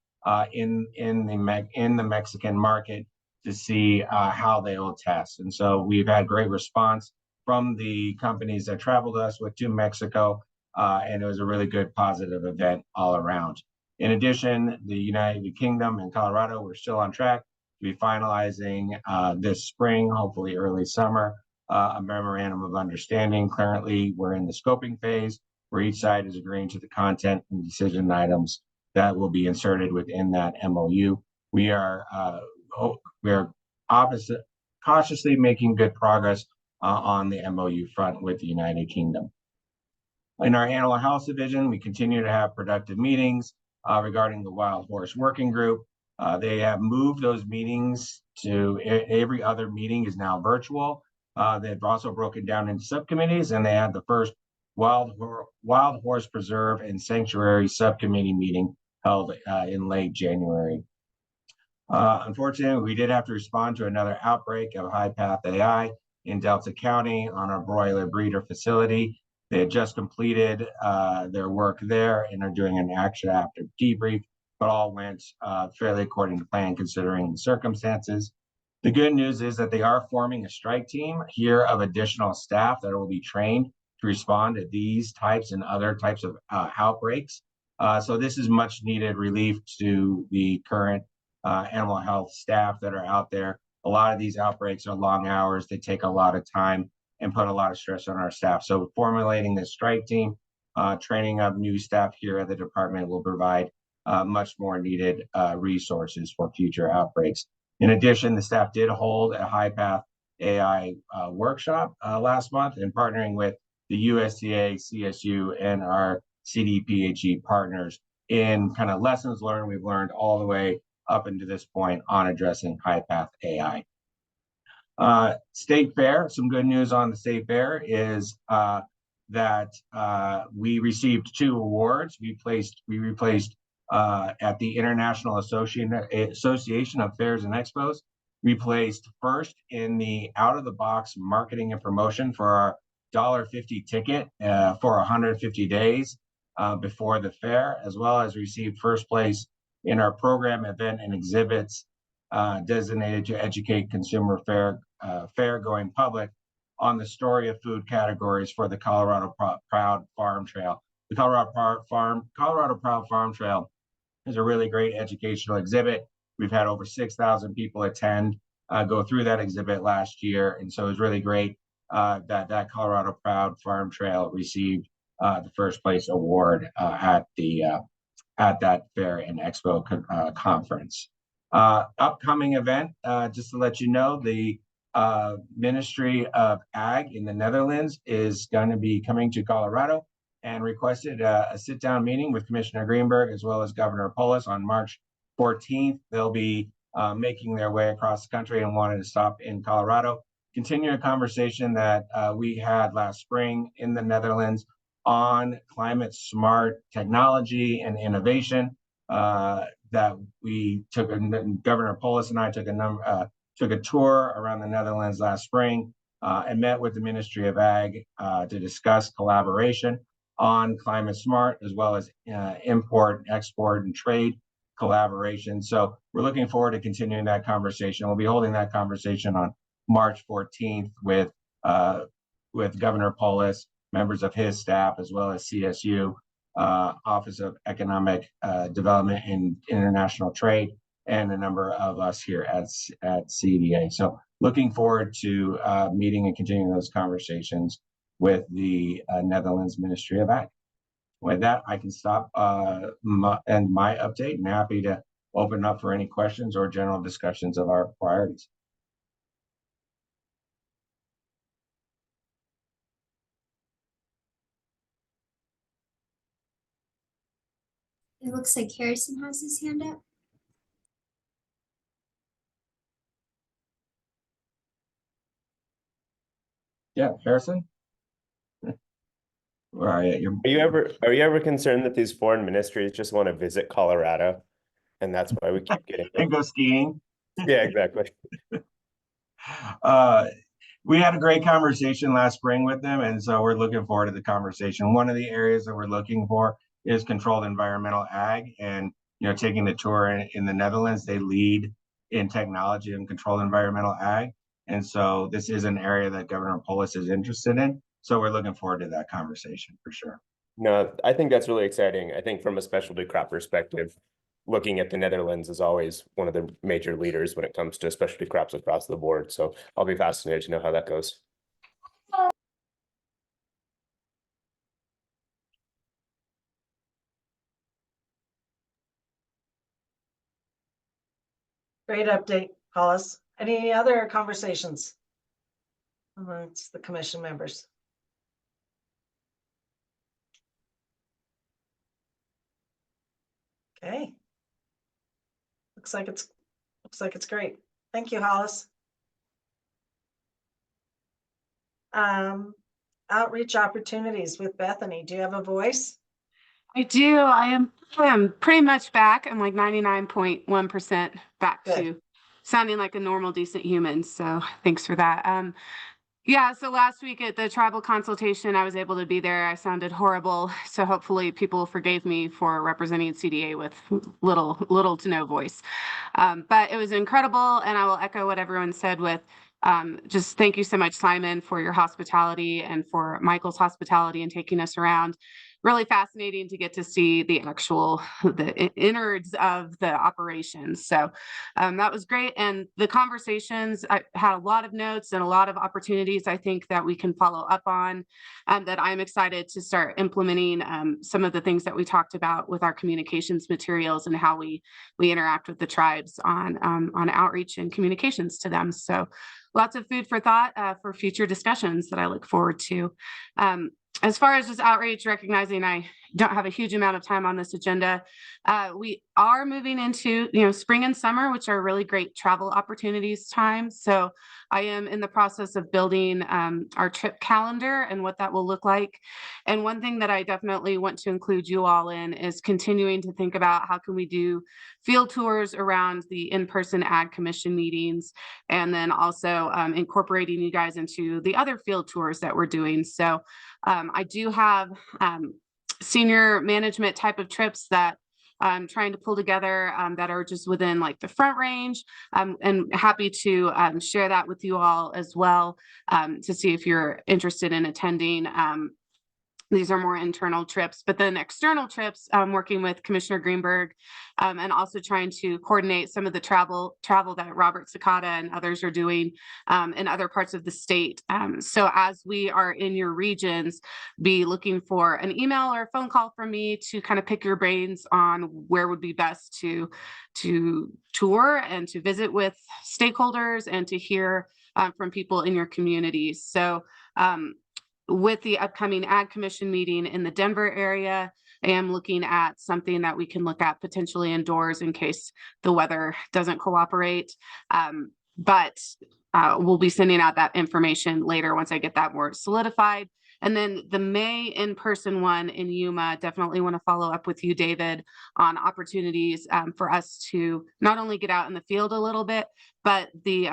in the Mexican market to see how they will test. And so we've had great response from the companies that traveled us to Mexico, and it was a really good positive event all around. In addition, the United Kingdom and Colorado, we're still on track to be finalizing this spring, hopefully early summer, a memorandum of understanding. Currently, we're in the scoping phase where each side is agreeing to the content and decision items that will be inserted within that MOU. We are cautiously making good progress on the MOU front with the United Kingdom. In our animal health division, we continue to have productive meetings regarding the Wild Horse Working Group. They have moved those meetings to every other meeting is now virtual. They've also broken down into subcommittees, and they had the first Wild Horse Preserve and Sanctuary Subcommittee meeting held in late January. Unfortunately, we did have to respond to another outbreak of HiPath AI in Delta County on our broiler breeder facility. They had just completed their work there and are doing an action after debrief, but all went fairly according to plan considering the circumstances. The good news is that they are forming a strike team here of additional staff that will be trained to respond to these types and other types of outbreaks. So this is much needed relief to the current animal health staff that are out there. A lot of these outbreaks are long hours. They take a lot of time and put a lot of stress on our staff. So formulating this strike team, training up new staff here at the department will provide much more needed resources for future outbreaks. In addition, the staff did hold a HiPath AI workshop last month in partnering with the USDA, CSU, and our CDPHE partners in kind of lessons learned we've learned all the way up into this point on addressing HiPath AI. State Fair, some good news on the State Fair is that we received 2 awards. We replaced at the International Association of Fairs and Expos. We placed first in the out-of-the-box marketing and promotion for our $1.50 ticket for 150 days before the fair, as well as received first place in our program, event, and exhibits designated to educate consumer fair going public on the story of food categories for the Colorado Proud Farm Trail. The Colorado Proud Farm Trail is a really great educational exhibit. We've had over 6,000 people attend, go through that exhibit last year. And so it was really great that Colorado Proud Farm Trail received the first place award at that fair and expo conference. Upcoming event, just to let you know, the Ministry of Ag in the Netherlands is going to be coming to Colorado and requested a sit-down meeting with Commissioner Greenberg as well as Governor Polis on March 14th. They'll be making their way across the country and wanted to stop in Colorado, continue a conversation that we had last spring in the Netherlands on climate smart technology and innovation. That we took, Governor Polis and I took a tour around the Netherlands last spring and met with the Ministry of Ag to discuss collaboration on climate smart, as well as import, export, and trade collaboration. So we're looking forward to continuing that conversation. We'll be holding that conversation on March 14th with Governor Polis, members of his staff, as well as CSU, Office of Economic Development and International Trade, and a number of us here at CDA. So looking forward to meeting and continuing those conversations with the Netherlands Ministry of Ag. With that, I can stop and my update, and happy to open up for any questions or general discussions of our priorities. It looks like Harrison has his hand up. Yeah, Harrison? Where are you? Are you ever concerned that these foreign ministries just want to visit Colorado, and that's why we keep getting and go skiing? Yeah, exactly. We had a great conversation last spring with them, and so we're looking forward to the conversation. One of the areas that we're looking for is controlled environmental ag, and taking the tour in the Netherlands, they lead in technology and controlled environmental ag, and so this is an area that Governor Polis is interested in. So we're looking forward to that conversation for sure. No, I think that's really exciting. I think from a specialty crop perspective, looking at the Netherlands is always one of the major leaders when it comes to specialty crops across the board. So I'll be fascinated to know how that goes. Great update, Hollis. Any other conversations amongst the commission members? Okay. Looks like it's great. Thank you, Hollis. Outreach opportunities with Bethany. Do you have a voice? I do. I am pretty much back. I'm like 99.1% back to sounding like a normal, decent human. So thanks for that. Yeah, so last week at the tribal consultation, I was able to be there. I sounded horrible. So hopefully people forgave me for representing CDA with little to no voice. But it was incredible. And I will echo what everyone said with just thank you so much, Simon, for your hospitality and for Michael's hospitality and taking us around. Really fascinating to get to see the innards of the operations. So that was great. And the conversations, I had a lot of notes and a lot of opportunities I think that we can follow up on, that I'm excited to start implementing some of the things that we talked about with our communications materials and how we interact with the tribes on outreach and communications to them. So lots of food for thought for future discussions that I look forward to. As far as just outreach, recognizing I don't have a huge amount of time on this agenda. We are moving into, spring and summer, which are really great travel opportunities times. So I am in the process of building our trip calendar and what that will look like. And one thing that I definitely want to include you all in is continuing to think about how can we do field tours around the in-person Ag Commission meetings, and then also incorporating you guys into the other field tours that we're doing. So I do have senior management type of trips that I'm trying to pull together that are just within like the Front Range, and happy to share that with you all as well to see if you're interested in attending. These are more internal trips, but then external trips, working with Commissioner Greenberg, and also trying to coordinate some of the travel that Robert Sakata and others are doing in other parts of the state. So as we are in your regions, be looking for an email or a phone call from me to kind of pick your brains on where would be best to tour and to visit with stakeholders and to hear from people in your communities. So with the upcoming Ag Commission meeting in the Denver area, I am looking at something that we can look at potentially indoors in case the weather doesn't cooperate. But we'll be sending out that information later once I get that more solidified. And then the May in-person one in Yuma, definitely want to follow up with you, David, on opportunities for us to not only get out in the field a little bit, but the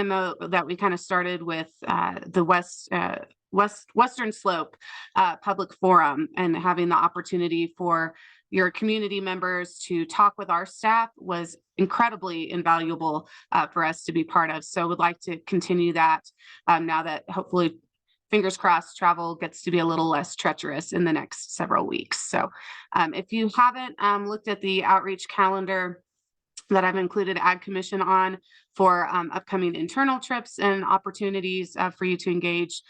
MO that we kind of started with the Western Slope Public Forum, and having the opportunity for your community members to talk with our staff was incredibly invaluable for us to be part of. So would like to continue that now that hopefully, fingers crossed, travel gets to be a little less treacherous in the next several weeks. So if you haven't looked at the outreach calendar that I've included Ag Commission on for upcoming internal trips and opportunities for you to engage,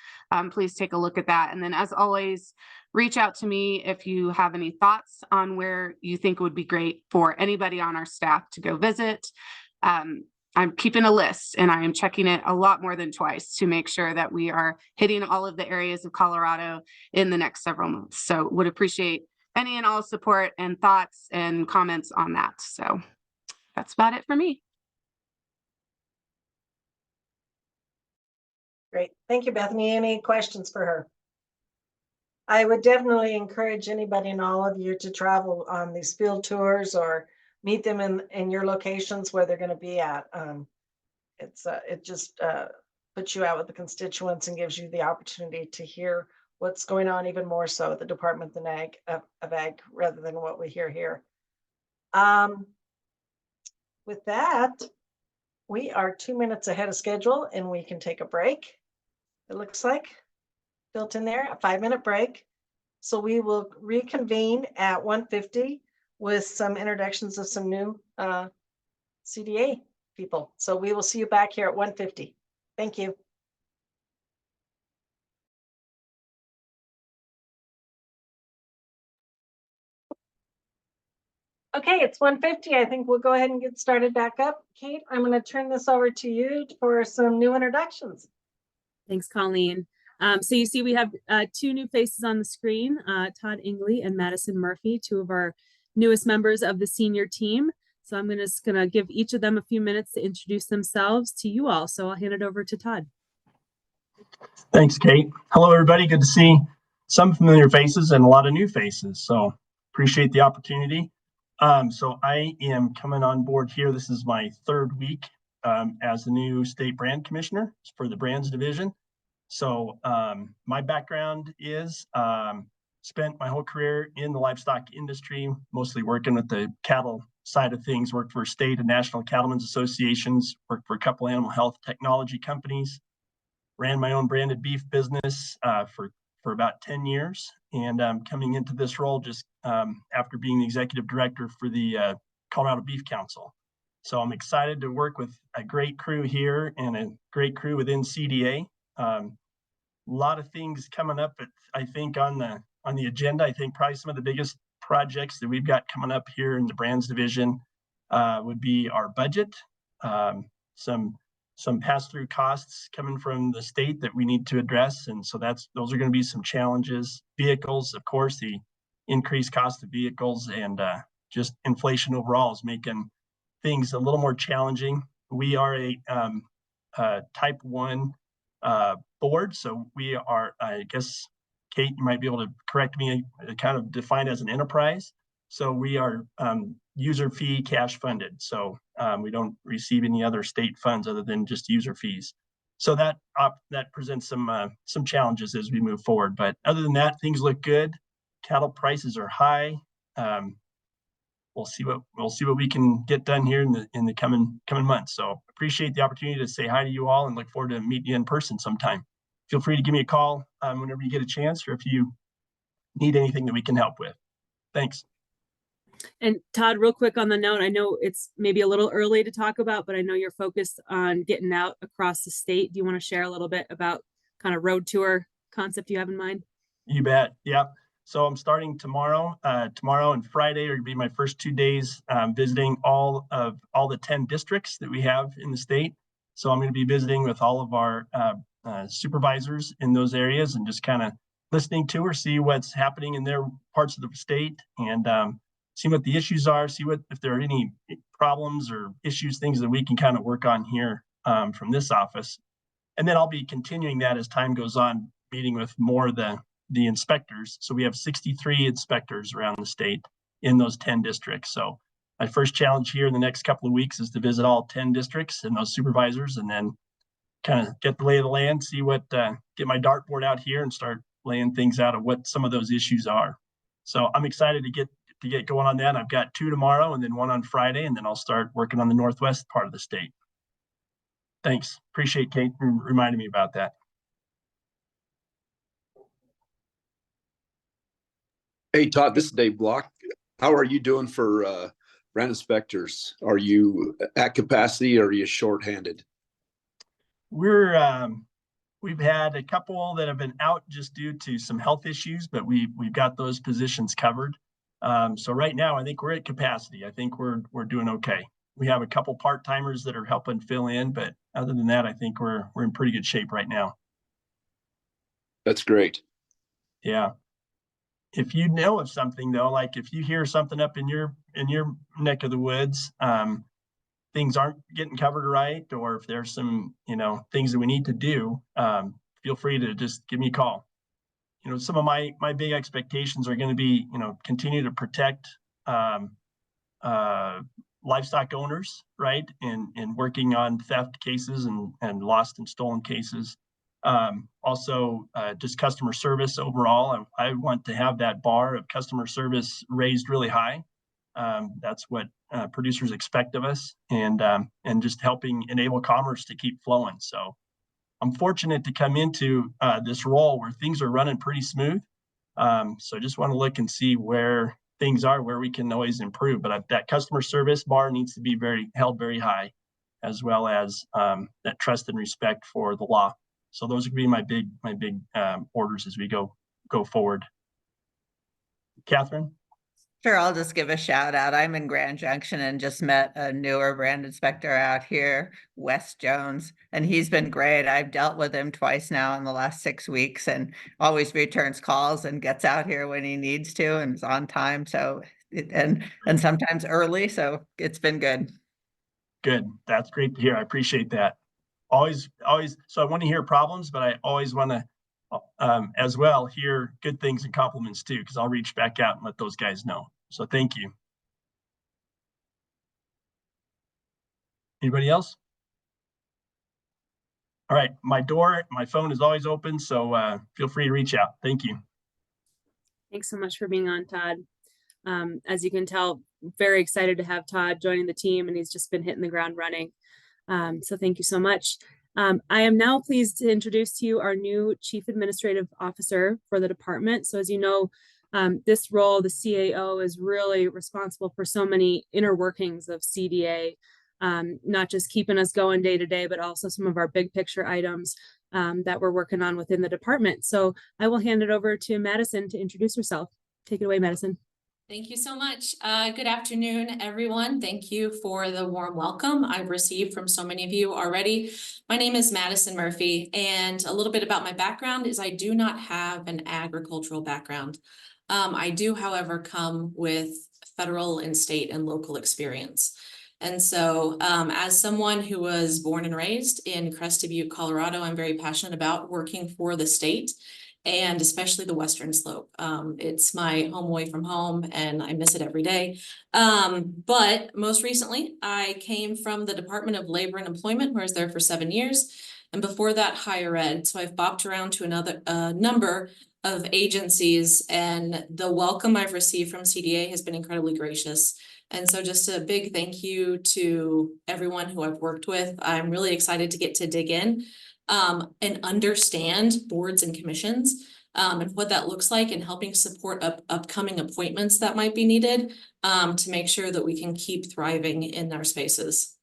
please take a look at that. And then as always, reach out to me if you have any thoughts on where you think it would be great for anybody on our staff to go visit. I'm keeping a list and I am checking it a lot more than twice to make sure that we are hitting all of the areas of Colorado in the next several months. So would appreciate any and all support and thoughts and comments on that. So that's about it for me. Great. Thank you, Bethany. Any questions for her? I would definitely encourage anybody and all of you to travel on these field tours or meet them in your locations where they're going to be at. It just puts you out with the constituents and gives you the opportunity to hear what's going on even more so at the Department of Ag rather than what we hear here. With that, we are 2 minutes ahead of schedule and we can take a break. It looks like built in there, a 5-minute break. So we will reconvene at 1:50 with some introductions of some new CDA people. So we will see you back here at 1:50. Thank you. Okay, it's 1:50. I think we'll go ahead and get started back up. Kate, I'm going to turn this over to you for some new introductions. Thanks, Colleen. So you see we have 2 new faces on the screen, Todd Ingley and Madison Murphy, 2 of our newest members of the senior team. So I'm just going to give each of them a few minutes to introduce themselves to you all. So I'll hand it over to Todd. Thanks, Kate. Hello, everybody. Good to see some familiar faces and a lot of new faces. So appreciate the opportunity. So I am coming on board here. This is my 3rd week as the new state brand commissioner for the brands division. So my background is spent my whole career in the livestock industry, mostly working with the cattle side of things, worked for state and national cattlemen's associations, worked for a couple animal health technology companies, ran my own branded beef business for about 10 years. And coming into this role just after being the executive director for the Colorado Beef Council. So I'm excited to work with a great crew here and a great crew within CDA. A lot of things coming up, I think, on the agenda. I think probably some of the biggest projects that we've got coming up here in the brands division would be our budget, some pass-through costs coming from the state that we need to address, and so those are going to be some challenges. Vehicles, of course, the increased cost of vehicles and just inflation overall is making things a little more challenging. We are a type 1 board, so we are, I guess, Kate, you might be able to correct me, kind of defined as an enterprise. So we are user fee cash funded. So we don't receive any other state funds other than just user fees. So that presents some challenges as we move forward. But other than that, things look good. Cattle prices are high. We'll see what we can get done here in the coming months. So appreciate the opportunity to say hi to you all and look forward to meeting you in person sometime. Feel free to give me a call whenever you get a chance, or if you need anything that we can help with. Thanks. And Todd, real quick on the note, I know it's maybe a little early to talk about, but I know you're focused on getting out across the state. Do you want to share a little bit about kind of road tour concept you have in mind? You bet. Yeah. So I'm starting tomorrow. Tomorrow and Friday are going to be my first 2 days visiting all the 10 districts that we have in the state. So I'm going to be visiting with all of our supervisors in those areas and just kind of listening to or see what's happening in their parts of the state and see what the issues are, see if there are any problems or issues, things that we can kind of work on here from this office. And then I'll be continuing that as time goes on, meeting with more of the inspectors. So we have 63 inspectors around the state in those 10 districts. So my first challenge here in the next couple of weeks is to visit all 10 districts and those supervisors, and then kind of get the lay of the land, see get my dartboard out here and start laying things out of what some of those issues are. So I'm excited to get going on that. I've got 2 tomorrow and then 1 on Friday, and then I'll start working on the northwest part of the state. Thanks. Appreciate Kate reminding me about that. Hey, Todd, this is Dave Block. How are you doing for rent inspectors? Are you at capacity or are you shorthanded? We've had a couple that have been out just due to some health issues, but we've got those positions covered. So right now, I think we're at capacity. I think we're doing okay. We have a couple part-timers that are helping fill in, but other than that, I think we're in pretty good shape right now. That's great. Yeah. If you know of something though, like if you hear something up in your neck of the woods, things aren't getting covered right, or if there's some, things that we need to do, feel free to just give me a call. Some of my big expectations are going to be, continue to protect livestock owners, right? And working on theft cases and lost and stolen cases. Also, just customer service overall. I want to have that bar of customer service raised really high. That's what producers expect of us, and just helping enable commerce to keep flowing. So I'm fortunate to come into this role where things are running pretty smooth. So I just want to look and see where things are, where we can always improve. But that customer service bar needs to be held very high, as well as that trust and respect for the law. So those would be my big orders as we go forward. Catherine? Sure, I'll just give a shout out. I'm in Grand Junction and just met a newer brand inspector out here, Wes Jones, and he's been great. I've dealt with him twice now in the last 6 weeks and always returns calls and gets out here when he needs to and is on time. So, and sometimes early. So it's been good. Good. That's great to hear. I appreciate that. Always. So I want to hear problems, but I always want to as well hear good things and compliments too, because I'll reach back out and let those guys know. So thank you. Anybody else? All right, my phone is always open, so feel free to reach out. Thank you. Thanks so much for being on, Todd. As you can tell, very excited to have Todd joining the team, and he's just been hitting the ground running. So thank you so much. I am now pleased to introduce to you our new Chief Administrative Officer for the department. So as you know, this role, the CAO, is really responsible for so many inner workings of CDA, not just keeping us going day to day, but also some of our big picture items that we're working on within the department. So I will hand it over to Madison to introduce herself. Take it away, Madison. Thank you so much. Good afternoon, everyone. Thank you for the warm welcome I've received from so many of you already. My name is Madison Murphy, and a little bit about my background is I do not have an agricultural background. I do, however, come with federal and state and local experience. And so as someone who was born and raised in Crested Butte, Colorado, I'm very passionate about working for the state and especially the Western Slope. It's my home away from home and I miss it every day. But most recently, I came from the Department of Labor and Employment, where I was there for 7 years. And before that, higher ed. So I've bopped around to another number of agencies, and the welcome I've received from CDA has been incredibly gracious. And so just a big thank you to everyone who I've worked with. I'm really excited to get to dig in and understand boards and commissions and what that looks like, and helping support upcoming appointments that might be needed to make sure that we can keep thriving in our spaces.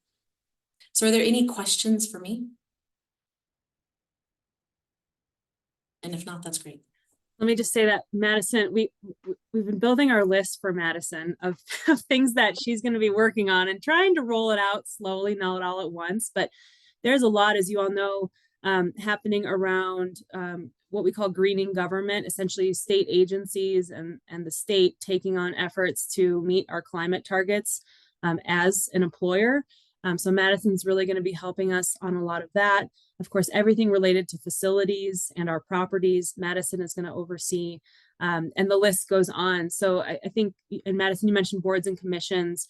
So are there any questions for me? And if not, that's great. Let me just say that Madison, we've been building our list for Madison of things that she's going to be working on and trying to roll it out slowly, not all at once. But there's a lot, as you all know, happening around what we call greening government, essentially state agencies and the state taking on efforts to meet our climate targets as an employer. So Madison's really going to be helping us on a lot of that. Of course, everything related to facilities and our properties, Madison is going to oversee, and the list goes on. So I think, and Madison, you mentioned boards and commissions.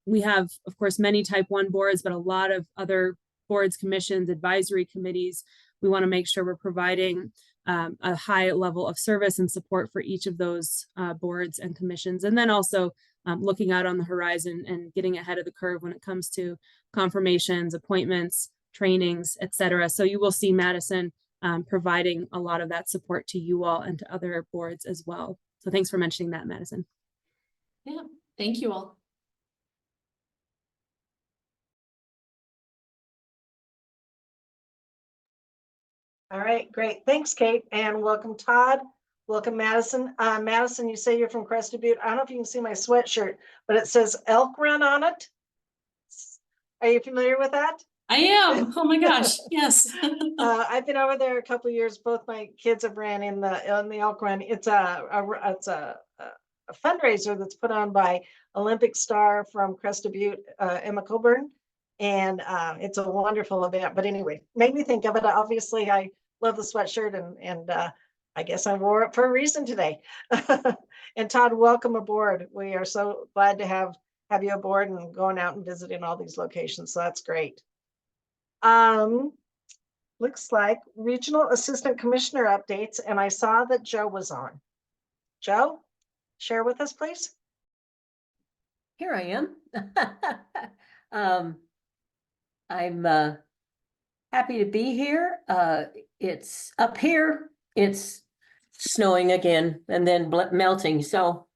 We have, of course, many type 1 boards, but a lot of other boards, commissions, advisory committees. We want to make sure we're providing a high level of service and support for each of those boards and commissions. And then also looking out on the horizon and getting ahead of the curve when it comes to confirmations, appointments, trainings, etc. So you will see Madison providing a lot of that support to you all and to other boards as well. So thanks for mentioning that, Madison. Yeah, thank you all. All right, great. Thanks, Kate, and welcome, Todd. Welcome, Madison. Madison, you say you're from Crested Butte. I don't know if you can see my sweatshirt, but it says Elk Run on it. Are you familiar with that? I am. Oh my gosh. Yes. I've been over there a couple of years. Both my kids have ran in the Elk Run. It's a fundraiser that's put on by Olympic star from Crested Butte, Emma Coburn, and it's a wonderful event. But anyway, made me think of it. Obviously, I love the sweatshirt, and I guess I wore it for a reason today. And Todd, welcome aboard. We are so glad to have you aboard and going out and visiting all these locations. So that's great. Looks like regional assistant commissioner updates, and I saw that Joe was on. Joe, share with us, please. Here I am. I'm happy to be here. It's up here. It's snowing again and then melting. So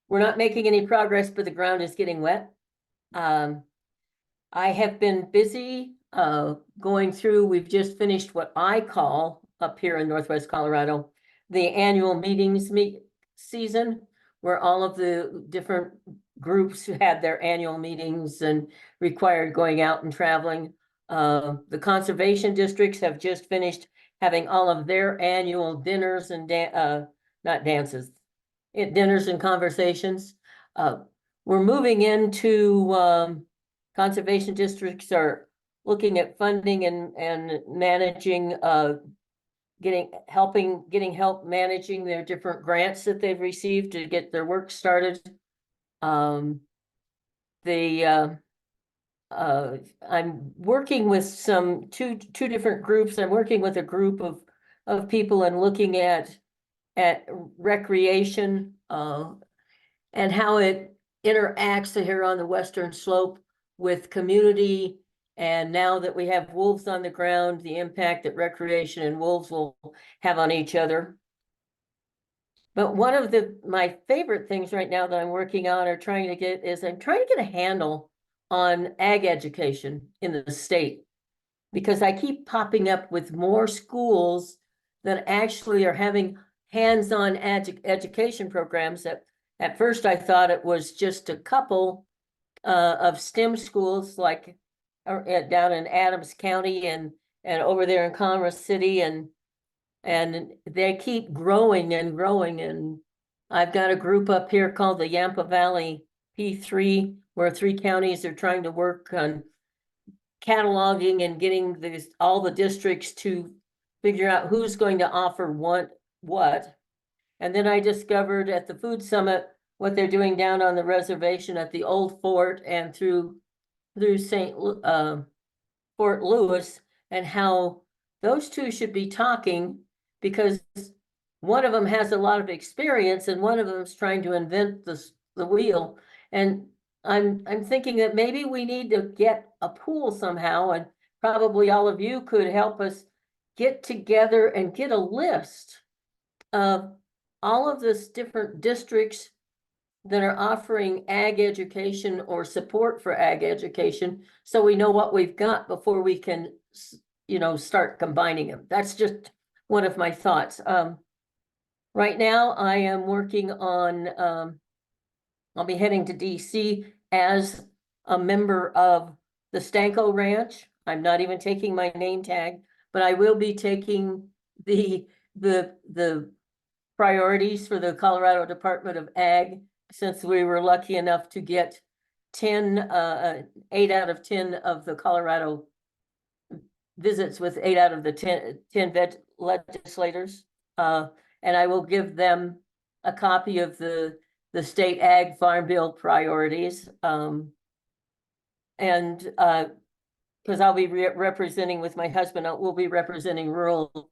we're not making any progress, but the ground is getting wet. I have been busy going through, we've just finished what I call up here in Northwest Colorado, the annual meetings season, where all of the different groups who had their annual meetings and required going out and traveling. The conservation districts have just finished having all of their annual dinners and not dances, dinners and conversations. We're moving into conservation districts are looking at funding and managing, getting help managing their different grants that they've received to get their work started. I'm working with two different groups. I'm working with a group of people and looking at recreation and how it interacts here on the Western Slope with community. And now that we have wolves on the ground, the impact that recreation and wolves will have on each other. But one of my favorite things right now that I'm working on or trying to get is I'm trying to get a handle on ag education in the state, because I keep popping up with more schools that actually are having hands-on education programs. That at first I thought it was just a couple of STEM schools like down in Adams County and over there in Commerce City, and they keep growing and growing, and I've got a group up here called the Yampa Valley P3, where 3 counties are trying to work on cataloging and getting all the districts to figure out who's going to offer what. And then I discovered at the Food Summit what they're doing down on the reservation at the old fort and through Fort Lewis, and how those two should be talking, because one of them has a lot of experience and one of them is trying to invent the wheel. And I'm thinking that maybe we need to get a pool somehow, and probably all of you could help us get together and get a list of all of the different districts that are offering ag education or support for ag education, so we know what we've got before we can, start combining them. That's just one of my thoughts. Right now I am working on, I'll be heading to DC as a member of the Stanko Ranch. I'm not even taking my name tag, but I will be taking the priorities for the Colorado Department of Ag, since we were lucky enough to get 8 out of 10 of the Colorado visits with 8 out of the 10 legislators. And I will give them a copy of the state ag farm bill priorities. And because I'll be representing with my husband, we'll be representing rural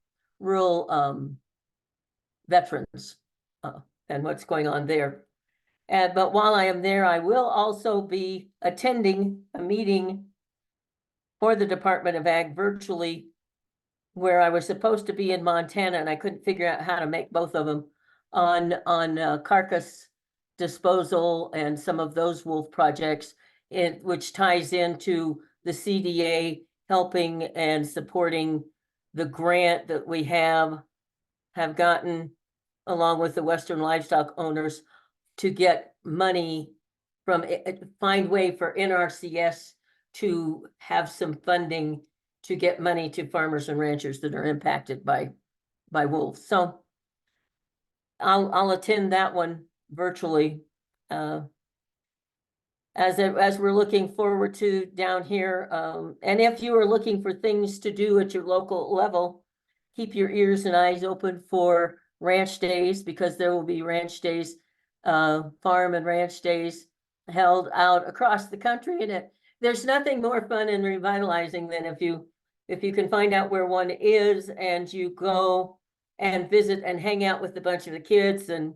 veterans and what's going on there. But while I am there, I will also be attending a meeting for the Department of Ag virtually, where I was supposed to be in Montana and I couldn't figure out how to make both of them, on carcass disposal and some of those wolf projects, which ties into the CDA helping and supporting the grant that we have gotten along with the Western livestock owners to get money from find way for NRCS to have some funding to get money to farmers and ranchers that are impacted by wolves. So I'll attend that one virtually. As we're looking forward to down here. And if you are looking for things to do at your local level, keep your ears and eyes open for ranch days, because there will be ranch days, farm and ranch days held out across the country. And there's nothing more fun and revitalizing than if you can find out where one is and you go and visit and hang out with a bunch of the kids, and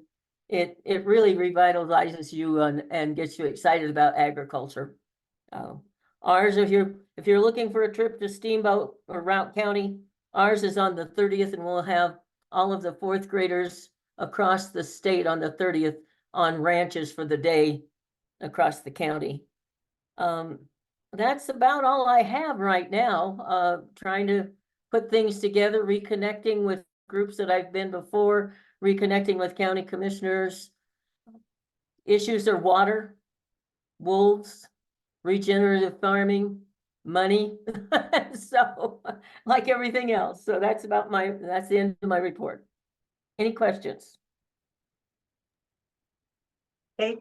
it really revitalizes you and gets you excited about agriculture. Ours, if you're looking for a trip to Steamboat or Routt County, ours is on the 30th, and we'll have all of the 4th graders across the state on the 30th on ranches for the day across the county. That's about all I have right now. Trying to put things together, reconnecting with groups that I've been before, reconnecting with county commissioners. Issues are water, wolves, regenerative farming, money. So like everything else. So that's the end of my report. Any questions? Kate?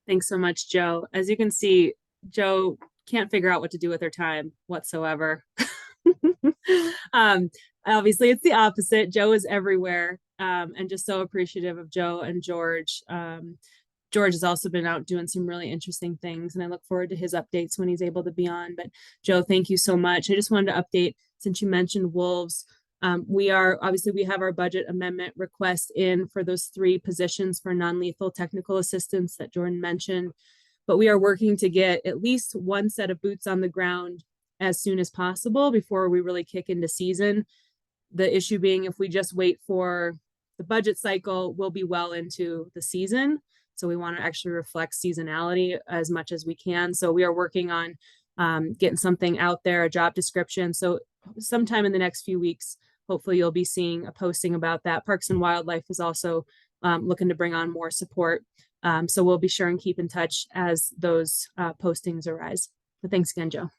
Thanks so much, Joe. As you can see, Joe can't figure out what to do with her time whatsoever. Obviously it's the opposite. Joe is everywhere, and just so appreciative of Joe and George. George has also been out doing some really interesting things, and I look forward to his updates when he's able to be on. But Joe, thank you so much. I just wanted to update, since you mentioned wolves. We have our budget amendment request in for those 3 positions for non-lethal technical assistance that Jordan mentioned, but we are working to get at least 1 set of boots on the ground as soon as possible before we really kick into season. The issue being, if we just wait for the budget cycle, we'll be well into the season. So we want to actually reflect seasonality as much as we can. So we are working on getting something out there, a job description. So sometime in the next few weeks, hopefully you'll be seeing a posting about that. Parks and Wildlife is also looking to bring on more support. So we'll be sure and keep in touch as those postings arise. But thanks again, Joe.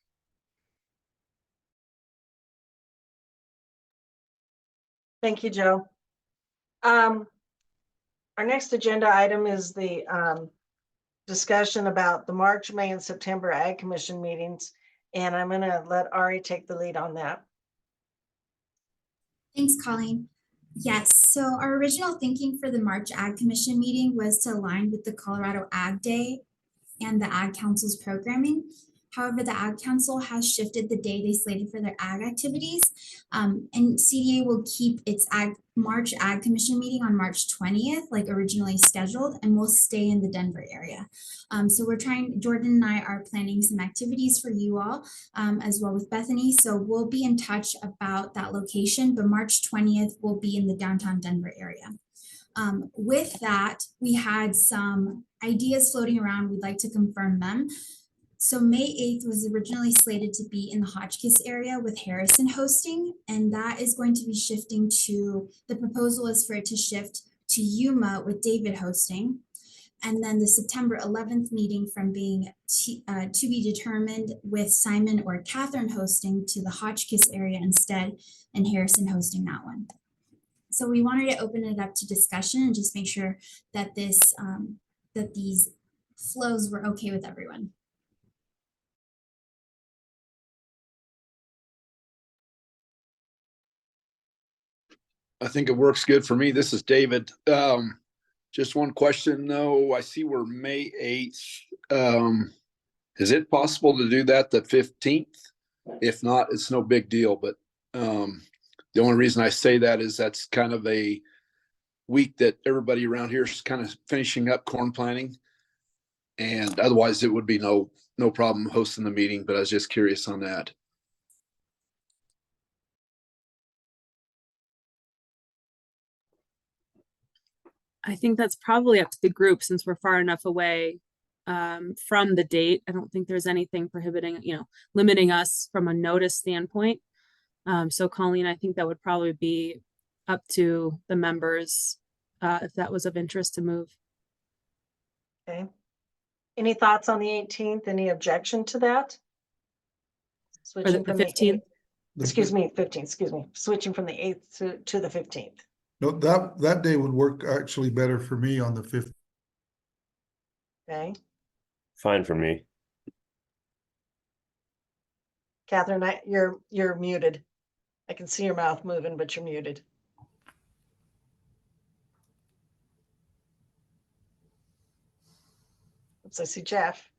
Thank you, Joe. Our next agenda item is the discussion about the March, May, and September Ag Commission meetings. And I'm gonna let Ari take the lead on that. Thanks, Colleen. Yes, so our original thinking for the March Ag Commission meeting was to align with the Colorado Ag Day and the Ag Council's programming. However, the Ag Council has shifted the day they slated for their ag activities. And CDA will keep its March Ag Commission meeting on March 20th, like originally scheduled, and we'll stay in the Denver area. So Jordan and I are planning some activities for you all, as well with Bethany. So we'll be in touch about that location, but March 20th will be in the downtown Denver area. With that, we had some ideas floating around. We'd like to confirm them. So May 8th was originally slated to be in the Hotchkiss area with Harrison hosting, and that is going to be shifting to, the proposal is for it to shift to Yuma with David hosting. And then the September 11th meeting from being to be determined with Simon or Catherine hosting to the Hotchkiss area instead, and Harrison hosting that one. So we wanted to open it up to discussion and just make sure that that these flows were okay with everyone. I think it works good for me. This is David. Just one question though. I see we're May 8th. Is it possible to do that the 15th? If not, it's no big deal, but the only reason I say that is that's kind of a week that everybody around here is kind of finishing up corn planting. And otherwise it would be no problem hosting the meeting, but I was just curious on that. I think that's probably up to the group since we're far enough away from the date. I don't think there's anything prohibiting, limiting us from a notice standpoint. So Colleen, I think that would probably be up to the members if that was of interest to move. Okay. Any thoughts on the 18th? Any objection to that? Switching the from 15th? Excuse me, 15th, excuse me. Switching from the 8th to the 15th. No, that day would work actually better for me on the 5th. Okay. Fine for me. Catherine, you're muted. I can see your mouth moving, but you're muted. Oops, I see Jeff.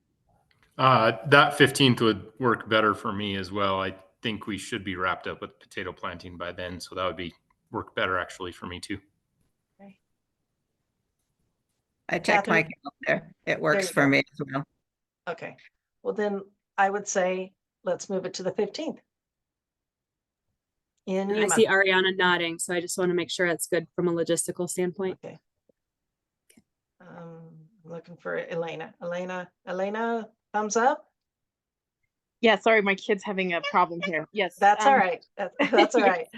That 15th would work better for me as well. I think we should be wrapped up with potato planting by then, so that would work better actually for me too. Okay. I checked my calendar. It works for me as well. Okay. Well, then I would say let's move it to the 15th. In I Yuma. see Ariana nodding, so I just want to make sure it's good from a logistical standpoint. Okay. I'm looking for Elena. Elena, thumbs up? Yeah, sorry, my kid's having a problem here. Yes. That's all right. That's all right.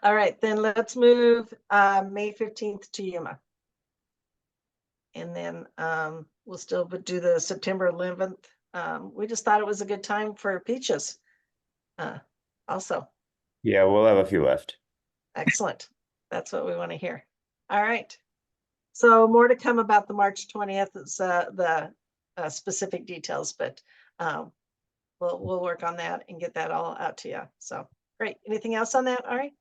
All right, then let's move May 15th to Yuma. And then we'll still do the September 11th. We just thought it was a good time for peaches. Also. Yeah, we'll have a few left. Excellent. That's what we want to hear. All right. So more to come about the March 20th is the specific details, but we'll work on that and get that all out to you. So great. Anything else on that, Ari?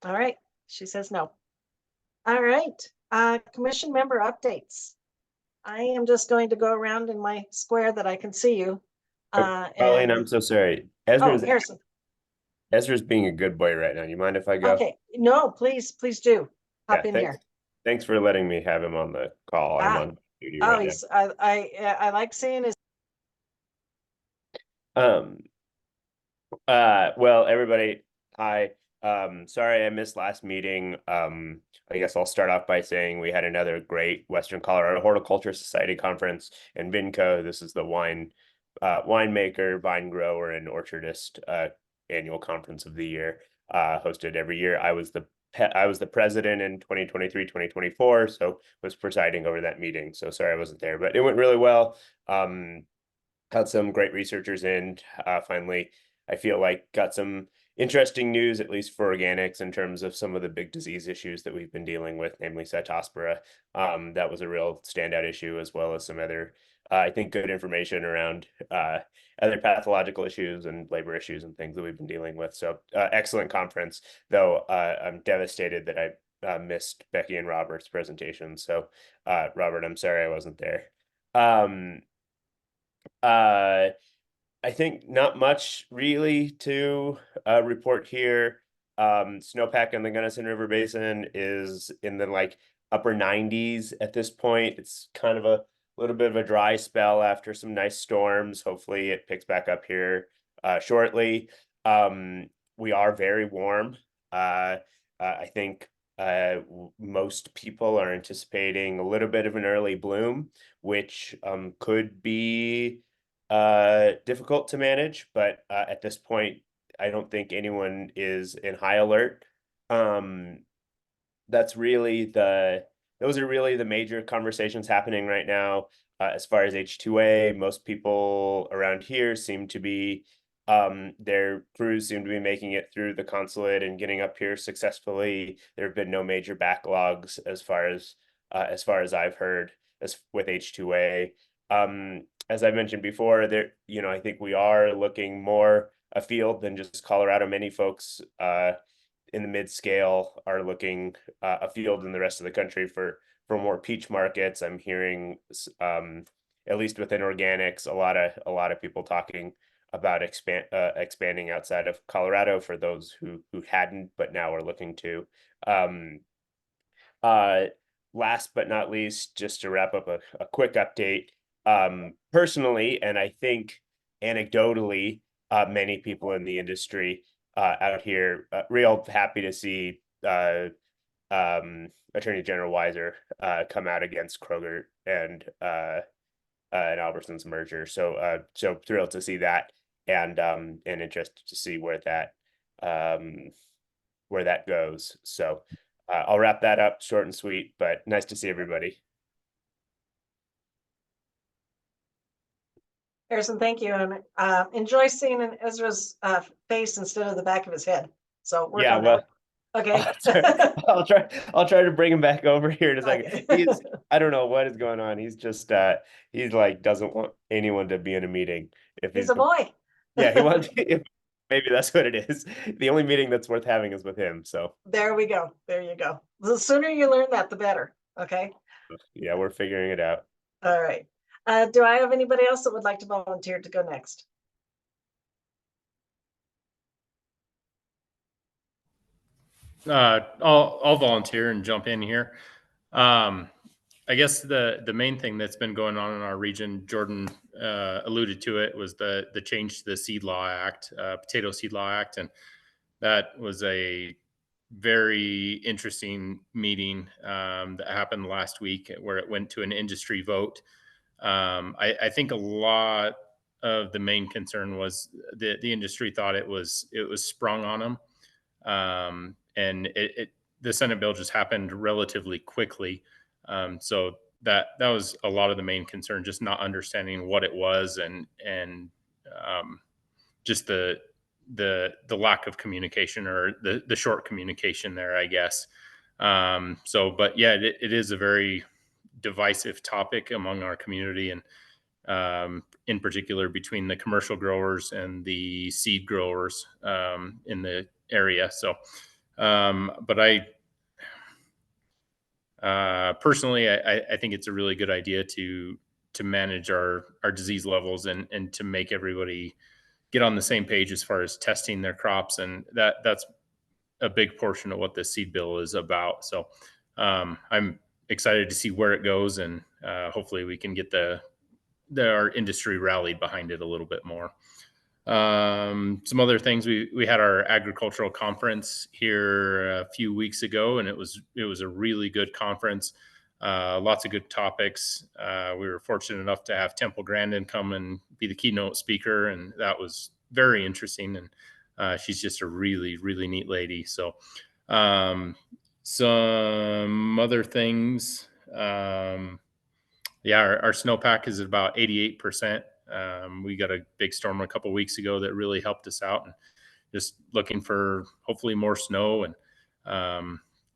All right. She says no. All right. Commission member updates. I am just going to go around in my square that I can see you. Colleen, I'm so sorry. Harrison. Ezra's being a good boy right now. You mind if I go? Okay. No, please do. Hop in here. Thanks for letting me have him on the call. I'm on duty right now. I like seeing his. Well, everybody, hi. Sorry I missed last meeting. I guess I'll start off by saying we had another great Western Colorado Horticulture Society conference in Vinco. This is the winemaker, vine grower, and orchardist annual conference of the year, hosted every year. I was the president in 2023, 2024, so was presiding over that meeting. So sorry I wasn't there, but it went really well. Had some great researchers in. Finally, I feel like got some interesting news, at least for organics, in terms of some of the big disease issues that we've been dealing with, namely Cytospora. That was a real standout issue, as well as some other, I think, good information around other pathological issues and labor issues and things that we've been dealing with. So excellent conference, though I'm devastated that I missed Becky and Robert's presentation. So Robert, I'm sorry I wasn't there. I think not much really to report here. Snowpack in the Gunnison River Basin is in the like upper 90s at this point. It's kind of a little bit of a dry spell after some nice storms. Hopefully it picks back up here shortly. We are very warm. I think most people are anticipating a little bit of an early bloom, which could be difficult to manage, but at this point I don't think anyone is in high alert. Those are really the major conversations happening right now. As far as H2A, most people around here seem to be their crews seem to be making it through the consulate and getting up here successfully. There have been no major backlogs as far as I've heard with H2A. As I mentioned before, I think we are looking more afield than just Colorado. Many folks in the mid-scale are looking afield in the rest of the country for more peach markets. I'm hearing, at least within organics, a lot of people talking about expanding outside of Colorado for those who hadn't but now are looking to. Last but not least, just to wrap up a quick update. Personally, and I think anecdotally, many people in the industry out here real happy to see Attorney General Weiser come out against Kroger and Albertsons merger. So thrilled to see that, and interested to see where that goes. So I'll wrap that up short and sweet, but nice to see everybody. Harrison, thank you, and enjoy seeing Ezra's face instead of the back of his head. So work on that. Okay. I'll try to bring him back over here in a second. Okay. I don't know what is going on. He's just he's like doesn't want anyone to be in a meeting. If He's a boy. Yeah, he wants. Maybe that's what it is. The only meeting that's worth having is with him. So there we go. There you go. The sooner you learn that, the better. Okay. Yeah, we're figuring it out. All right. Do I have anybody else that would like to volunteer to go next? I'll volunteer and jump in here. I guess the main thing that's been going on in our region, Jordan alluded to it, was the change to the Seed Law Act, Potato Seed Law Act, and that was a very interesting meeting that happened last week, where it went to an industry vote. I think a lot of the main concern was the industry thought it was sprung on them, and the Senate bill just happened relatively quickly. So that was a lot of the main concern, just not understanding what it was, and just the lack of communication, or the short communication there, I guess. But yeah, it is a very divisive topic among our community, and in particular between the commercial growers and the seed growers in the area. So, but I personally, I think it's a really good idea to manage our disease levels and to make everybody get on the same page as far as testing their crops, and that's a big portion of what the seed bill is about. So I'm excited to see where it goes, and hopefully we can get our industry rallied behind it a little bit more. Some other things, we had our agricultural conference here a few weeks ago, and it was a really good conference. Lots of good topics. We were fortunate enough to have Temple Grandin come and be the keynote speaker, and that was very interesting. And she's just a really, really neat lady. So some other things. Yeah, our snowpack is at about 88%. We got a big storm a couple of weeks ago that really helped us out, and just looking for hopefully more snow and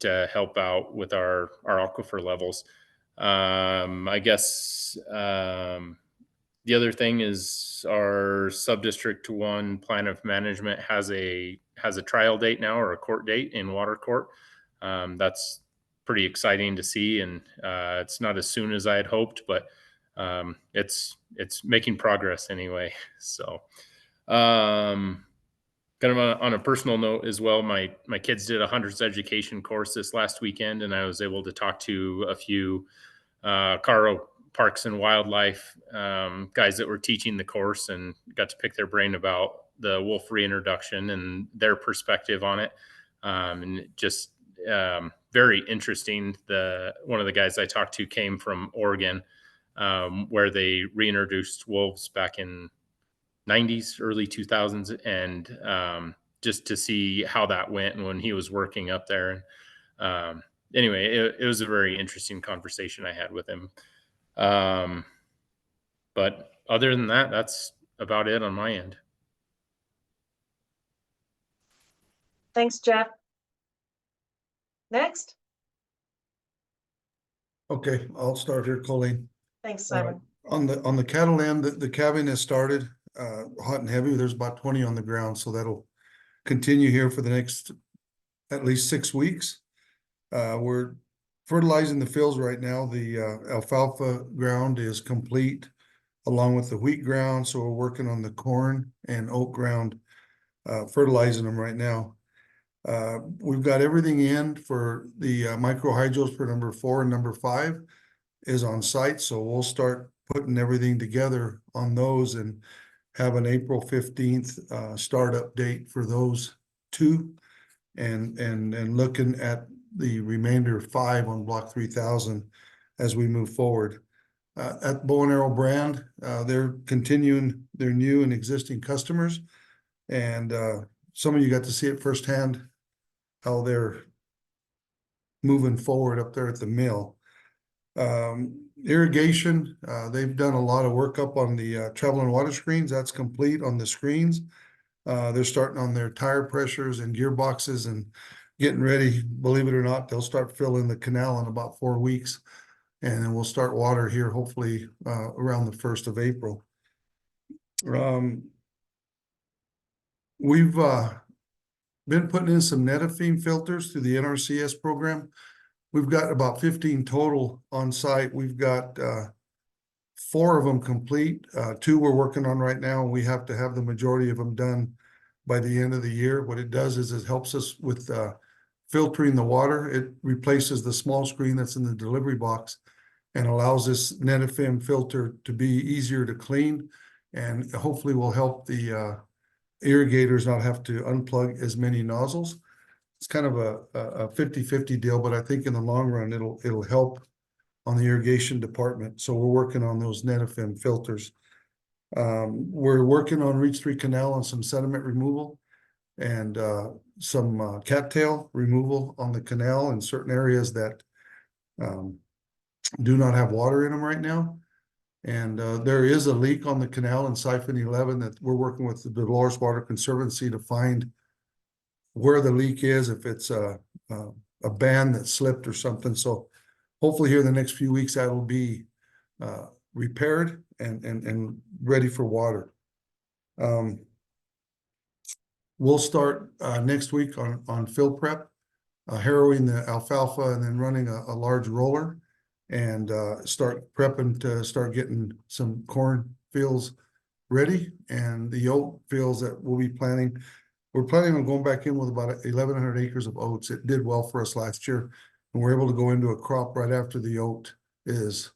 to help out with our aquifer levels. I guess the other thing is our sub-district 1 plan of management has a trial date now, or a court date in water court. That's pretty exciting to see, and it's not as soon as I had hoped, but it's making progress anyway. So kind of on a personal note as well, my kids did a hunters education course this last weekend, and I was able to talk to a few Caro Parks and Wildlife guys that were teaching the course, and got to pick their brain about the wolf reintroduction and their perspective on it. And just very interesting. One of the guys I talked to came from Oregon, where they reintroduced wolves back in 90s, early 2000s, and just to see how that went and when he was working up there. Anyway, it was a very interesting conversation I had with him. But other than that, that's about it on my end. Thanks, Jeff. Next. Okay, I'll start here, Colleen. Thanks, Simon. On the cattle end, the calving has started hot and heavy. There's about 20 on the ground, so that'll continue here for the next at least 6 weeks. We're fertilizing the fields right now. The alfalfa ground is complete, along with the wheat ground. So we're working on the corn and oat ground, fertilizing them right now. We've got everything in for the microhydros for number 4 and number 5 is on site. So we'll start putting everything together on those and have an April 15th startup date for those 2, and looking at the remainder 5 on block 3000 as we move forward. At Bow and Arrow brand, they're continuing their new and existing customers, and some of you got to see it firsthand how they're moving forward up there at the mill. Irrigation, they've done a lot of work up on the traveling water screens. That's complete on the screens. They're starting on their tire pressures and gearboxes and getting ready. Believe it or not, they'll start filling the canal in about 4 weeks, and then we'll start water here hopefully around the 1st of April. We've been putting in some Netafim filters through the NRCS program. We've got about 15 total on site. We've got 4 of them complete. 2 we're working on right now, and we have to have the majority of them done by the end of the year. What it does is it helps us with filtering the water. It replaces the small screen that's in the delivery box and allows this Netafim filter to be easier to clean, and hopefully will help the irrigators not have to unplug as many nozzles. It's kind of a 50-50 deal, but I think in the long run, it'll help on the irrigation department. So we're working on those Netafim filters. We're working on Reach 3 Canal on some sediment removal and some cattail removal on the canal in certain areas that do not have water in them right now. And there is a leak on the canal in Siphon 11 that we're working with the Dolores Water Conservancy to find where the leak is, if it's a band that slipped or something. So hopefully here in the next few weeks, that'll be repaired and ready for water. We'll start next week on fill prep, harrowing the alfalfa and then running a large roller, and start prepping to start getting some corn fields ready, and the oat fields that we'll be planting. We're planning on going back in with about 1,100 acres of oats. It did well for us last year, and we're able to go into a crop right after the oat is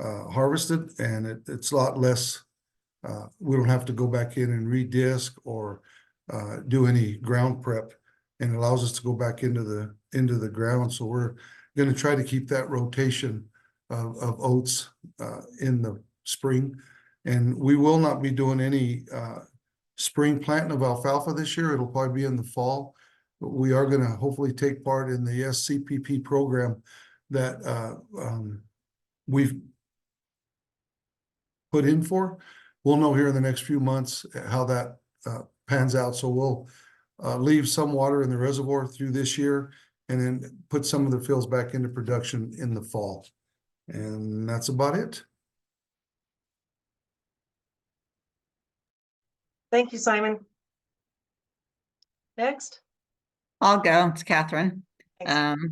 harvested, and it's a lot less. We don't have to go back in and redisc or do any ground prep, and it allows us to go back into the ground. So we're going to try to keep that rotation of oats in the spring, and we will not be doing any spring planting of alfalfa this year. It'll probably be in the fall, but we are going to hopefully take part in the SCPP program that we've put in for. We'll know here in the next few months how that pans out. So we'll leave some water in the reservoir through this year and then put some of the fields back into production in the fall. And that's about it. Thank you, Simon. Next. I'll go. It's Catherine. Thanks.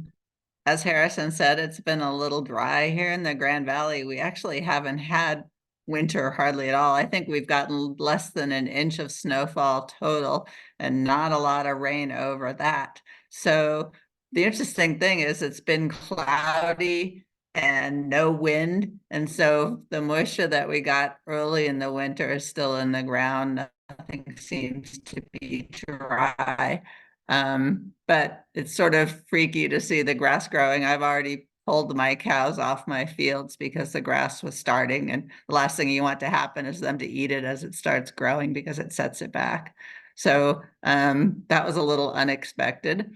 As Harrison said, it's been a little dry here in the Grand Valley. We actually haven't had winter hardly at all. I think we've gotten less than an inch of snowfall total and not a lot of rain over that. So the interesting thing is it's been cloudy and no wind. And so the moisture that we got early in the winter is still in the ground. Nothing seems to be dry. But it's sort of freaky to see the grass growing. I've already pulled my cows off my fields because the grass was starting, and the last thing you want to happen is them to eat it as it starts growing because it sets it back. So that was a little unexpected.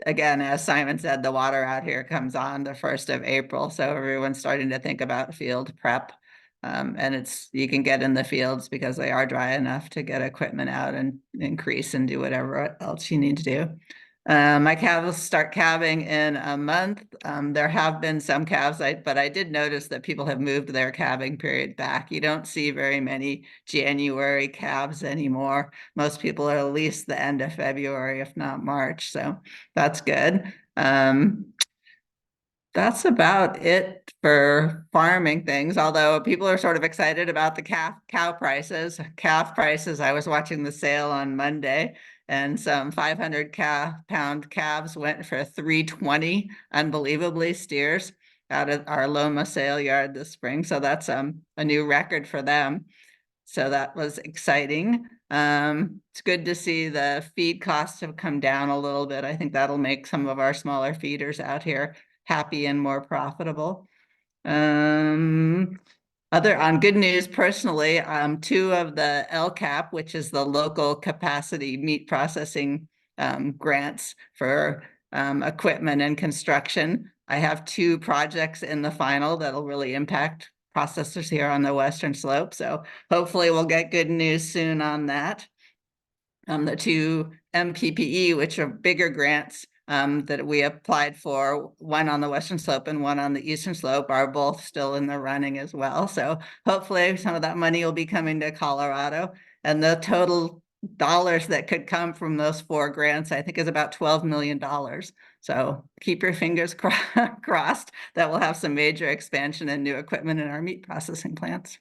Again, as Simon said, the water out here comes on the 1st of April. So everyone's starting to think about field prep. And you can get in the fields because they are dry enough to get equipment out and increase and do whatever else you need to do. My calves start calving in a month. There have been some calves, but I did notice that people have moved their calving period back. You don't see very many January calves anymore. Most people are at least the end of February, if not March. So that's good. That's about it for farming things, although people are sort of excited about the cow prices. Calf prices, I was watching the sale on Monday, and some 500 pound calves went for $320, unbelievably, steers out of our Loma sale yard this spring. So that's a new record for them. So that was exciting. It's good to see the feed costs have come down a little bit. I think that'll make some of our smaller feeders out here happy and more profitable. On good news, personally, 2 of the LCAP, which is the local capacity meat processing grants for equipment and construction. I have 2 projects in the final that'll really impact processors here on the Western Slope. So hopefully we'll get good news soon on that. The 2 MPPE, which are bigger grants that we applied for, one on the Western Slope and one on the Eastern Slope, are both still in the running as well. So hopefully some of that money will be coming to Colorado, and the total dollars that could come from those 4 grants, I think, is about $12 million. So keep your fingers crossed that we'll have some major expansion and new equipment in our meat processing plants.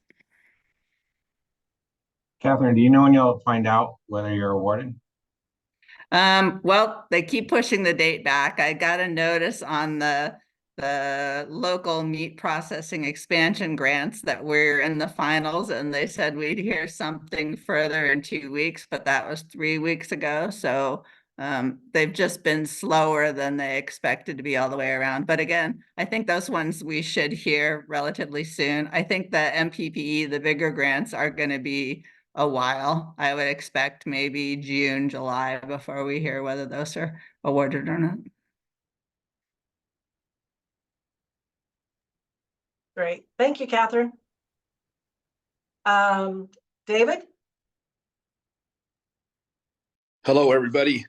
Catherine, do you know when you'll find out whether you're awarded? Well, they keep pushing the date back. I got a notice on the local meat processing expansion grants that we're in the finals, and they said we'd hear something further in 2 weeks, but that was 3 weeks ago. So they've just been slower than they expected to be all the way around. But again, I think those ones we should hear relatively soon. I think the MPPE, the bigger grants, are going to be a while. I would expect maybe June, July before we hear whether those are awarded or not. Great. Thank you, Catherine. David? Hello, everybody.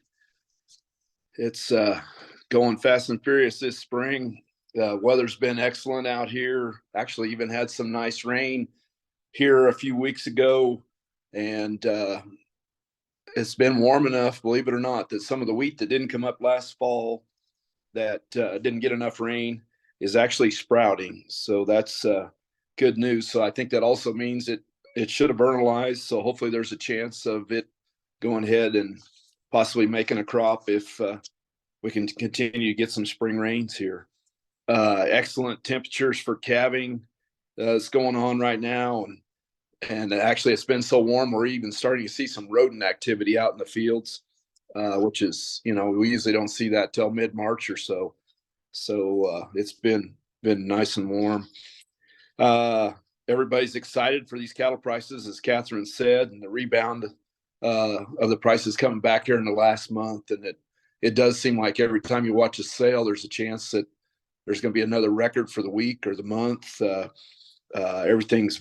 It's going fast and furious this spring. The weather's been excellent out here. Actually, even had some nice rain here a few weeks ago. And it's been warm enough, believe it or not, that some of the wheat that didn't come up last fall, that didn't get enough rain, is actually sprouting. So that's good news. So I think that also means it should have vernalized. So hopefully there's a chance of it going ahead and possibly making a crop if we can continue to get some spring rains here. Excellent temperatures for calving is going on right now. And actually it's been so warm, we're even starting to see some rodent activity out in the fields, which is, we usually don't see that till mid-March or so. So it's been nice and warm. Everybody's excited for these cattle prices, as Catherine said, and the rebound of the prices coming back here in the last month. And it does seem like every time you watch a sale, there's a chance that there's going to be another record for the week or the month. Everything's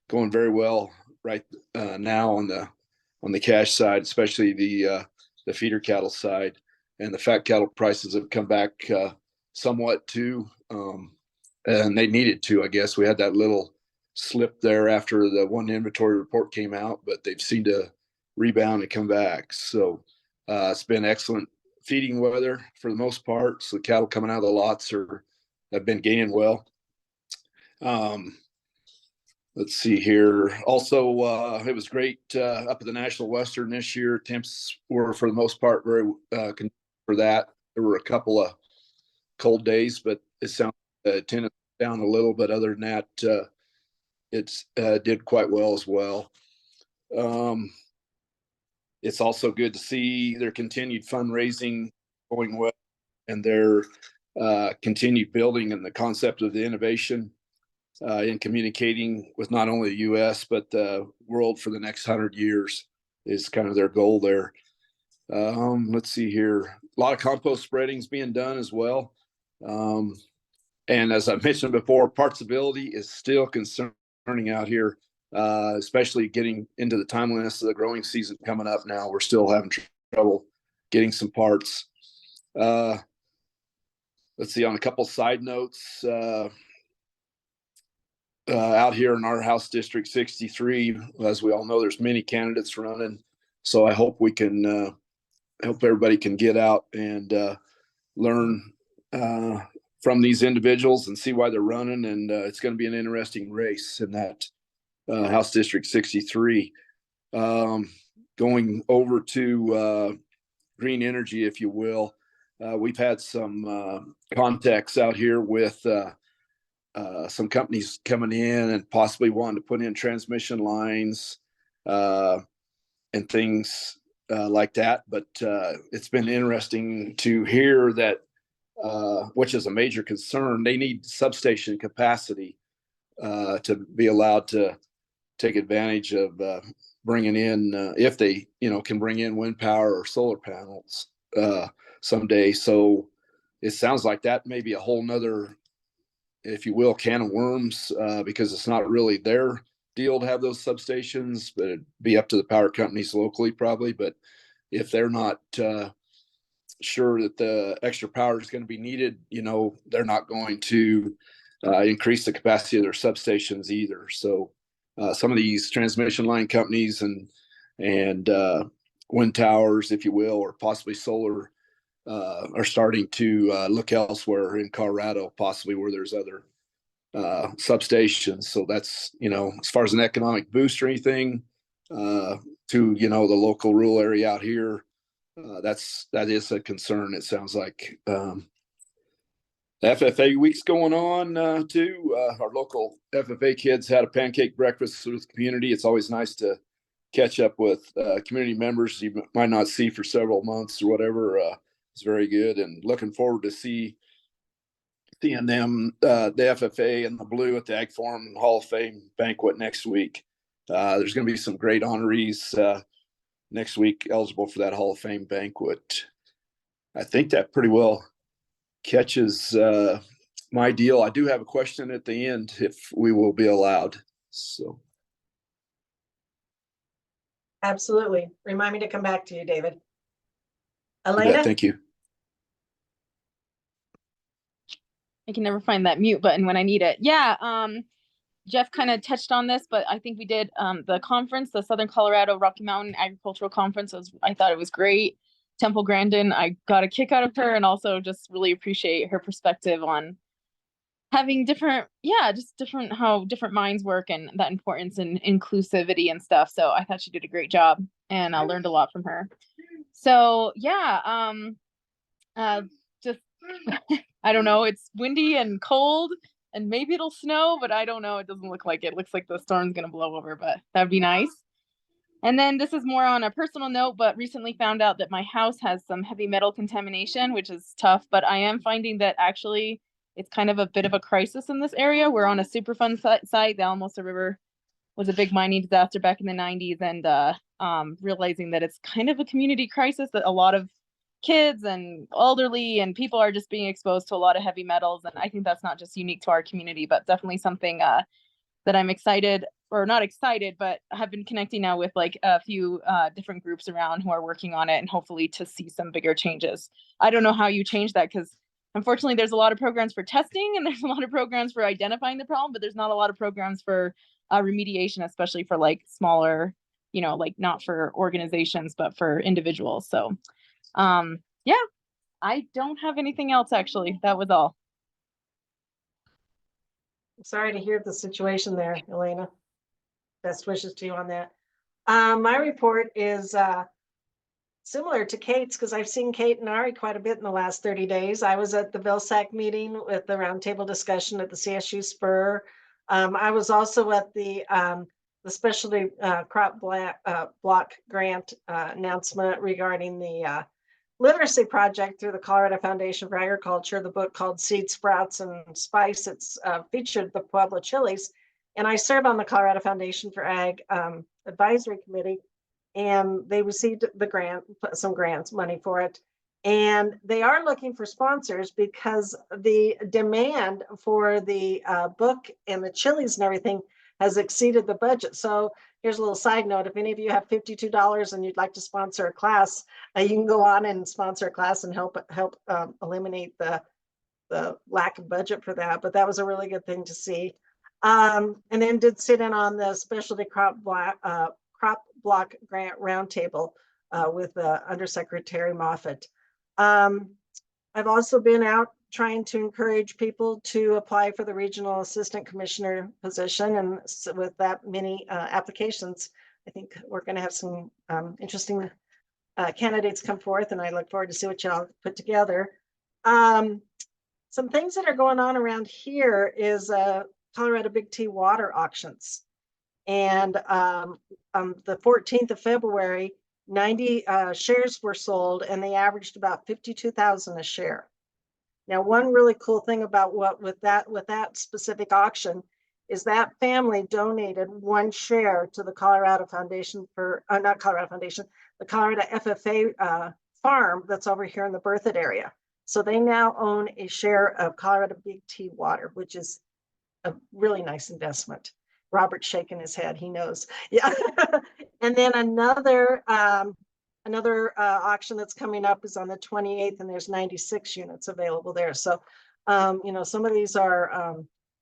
going very well right now on on the cash side, especially the feeder cattle side, and the fat cattle prices have come back somewhat too. And they needed to, I guess. We had that little slip there after the one inventory report came out, but they've seemed to rebound and come back. So it's been excellent feeding weather for the most part. So the cattle coming out of the lots have been gaining well. Let's see here. Also, it was great up at the National Western this year. Temps were, for the most part, very for that. There were a couple of cold days, but it sounded tended down a little. But other than that, it's did quite well as well. It's also good to see their continued fundraising going well, and their continued building and the concept of the innovation in communicating with not only the U.S. but the world for the next 100 years is kind of their goal there. Let's see here. A lot of compost spreading is being done as well. And as I mentioned before, partsability is still concerning out here, especially getting into the timeliness of the growing season coming up now. We're still having trouble getting some parts. Let's see, on a couple side notes, out here in our House District 63, as we all know, there's many candidates running. So I hope we can, hope everybody can get out and learn from these individuals and see why they're running. And it's going to be an interesting race in that House District 63. Going over to green energy, if you will, we've had some contacts out here with some companies coming in and possibly wanting to put in transmission lines and things like that. But it's been interesting to hear that, which is a major concern, they need substation capacity to be allowed to take advantage of bringing in, if they, can bring in wind power or solar panels someday. So it sounds like that may be a whole nother, if you will, can of worms, because it's not really their deal to have those substations, but it'd be up to the power companies locally probably. But if they're not sure that the extra power is going to be needed, they're not going to increase the capacity of their substations either. So some of these transmission line companies and wind towers, if you will, or possibly solar, are starting to look elsewhere in Colorado, possibly where there's other substations. So that's, as far as an economic boost or anything to, the local rural area out here, that is a concern. It sounds like FFA week's going on too. Our local FFA kids had a pancake breakfast with the community. It's always nice to catch up with community members you might not see for several months or whatever. It's very good, and looking forward to seeing them, the FFA and the Blue at the Ag Forum Hall of Fame banquet next week. There's going to be some great honorees next week eligible for that Hall of Fame banquet. I think that pretty well catches my deal. I do have a question at the end if we will be allowed. So. Absolutely. Remind me to come back to you, David. Yeah, Elena? thank you. I can never find that mute button when I need it. Yeah, Jeff kind of touched on this, but I think we did the conference, the Southern Colorado Rocky Mountain Agricultural Conference. I thought it was great. Temple Grandin, I got a kick out of her, and also just really appreciate her perspective on having how different minds work and that importance in inclusivity and stuff. So I thought she did a great job, and I learned a lot from her. So yeah, just I don't know, it's windy and cold and maybe it'll snow, but I don't know. It doesn't look like it. It looks like the storm's gonna blow over, but that'd be nice. And then this is more on a personal note, but recently found out that my house has some heavy metal contamination, which is tough, but I am finding that actually it's kind of a bit of a crisis in this area. We're on a Superfund site. The Alamosa River was a big mining disaster back in the 90s, and realizing that it's kind of a community crisis, that a lot of kids and elderly and people are just being exposed to a lot of heavy metals. And I think that's not just unique to our community, but definitely something that that I'm excited, or not excited, but have been connecting now with like a few different groups around who are working on it, and hopefully to see some bigger changes. I don't know how you change that, because unfortunately there's a lot of programs for testing and there's a lot of programs for identifying the problem, but there's not a lot of programs for remediation, especially for like smaller, you know, like not for organizations, but for individuals. So yeah, I don't have anything else actually. That was all. I'm sorry to hear the situation there, Elena. Best wishes to you on that. My report is similar to Kate's, because I've seen Kate and Ari quite a bit in the last 30 days. I was at the VilSAC meeting with the roundtable discussion at the CSU Spur. I was also at the specialty crop block grant announcement regarding the literacy project through the Colorado Foundation for Agriculture, the book called Seed, Sprouts, and Spice. It's featured the Pueblo chilies. And I serve on the Colorado Foundation for Ag Advisory Committee, and they received the grant, some grants, money for it. And they are looking for sponsors because the demand for the book and the chilies and everything has exceeded the budget. So here's a little side note. If any of you have $52 and you'd like to sponsor a class, you can go on and sponsor a class and help eliminate the lack of budget for that. But that was a really good thing to see. And then did sit in on the specialty crop block grant roundtable with Undersecretary Moffitt. I've also been out trying to encourage people to apply for the regional assistant commissioner position, and so with that many applications, I think we're going to have some interesting candidates come forth, and I look forward to see what y'all put together. Some things that are going on around here is Colorado Big T water auctions. And on the 14th of February, 90 shares were sold, and they averaged about 52,000 a share. Now, one really cool thing about with that specific auction is that family donated one share to the Colorado Foundation for, not Colorado Foundation, the Colorado FFA farm that's over here in the Berthoud area. So they now own a share of Colorado Big T water, which is a really nice investment. Robert's shaking his head, he knows. Yeah. And then another auction that's coming up is on the 28th, and there's 96 units available there. So, you know, some of these are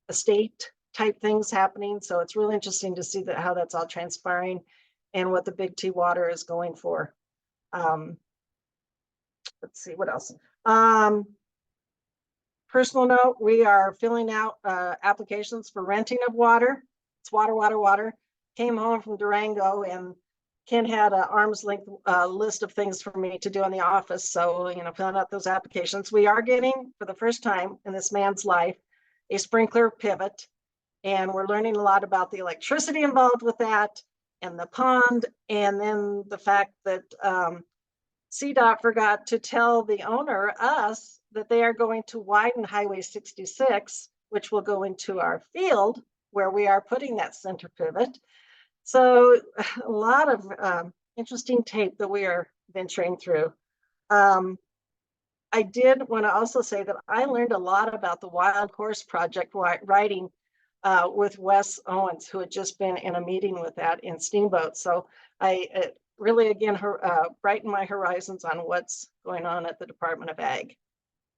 estate type things happening. So it's really interesting to see how that's all transpiring and what the Big T water is going for. Let's see what else. Personal note, we are filling out applications for renting of water. It's water. Came home from Durango, and Ken had an arm's length list of things for me to do in the office. So, you know, filling out those applications. We are getting, for the first time in this man's life, a sprinkler pivot. And we're learning a lot about the electricity involved with that, and the pond, and then the fact that CDOT forgot to tell the owner, us, that they are going to widen Highway 66, which will go into our field where we are putting that center pivot. So a lot of interesting tape that we are venturing through. I did want to also say that I learned a lot about the Wild Horse Project writing with Wes Owens, who had just been in a meeting with that in Steamboat. So I really, again, brightened my horizons on what's going on at the Department of Ag.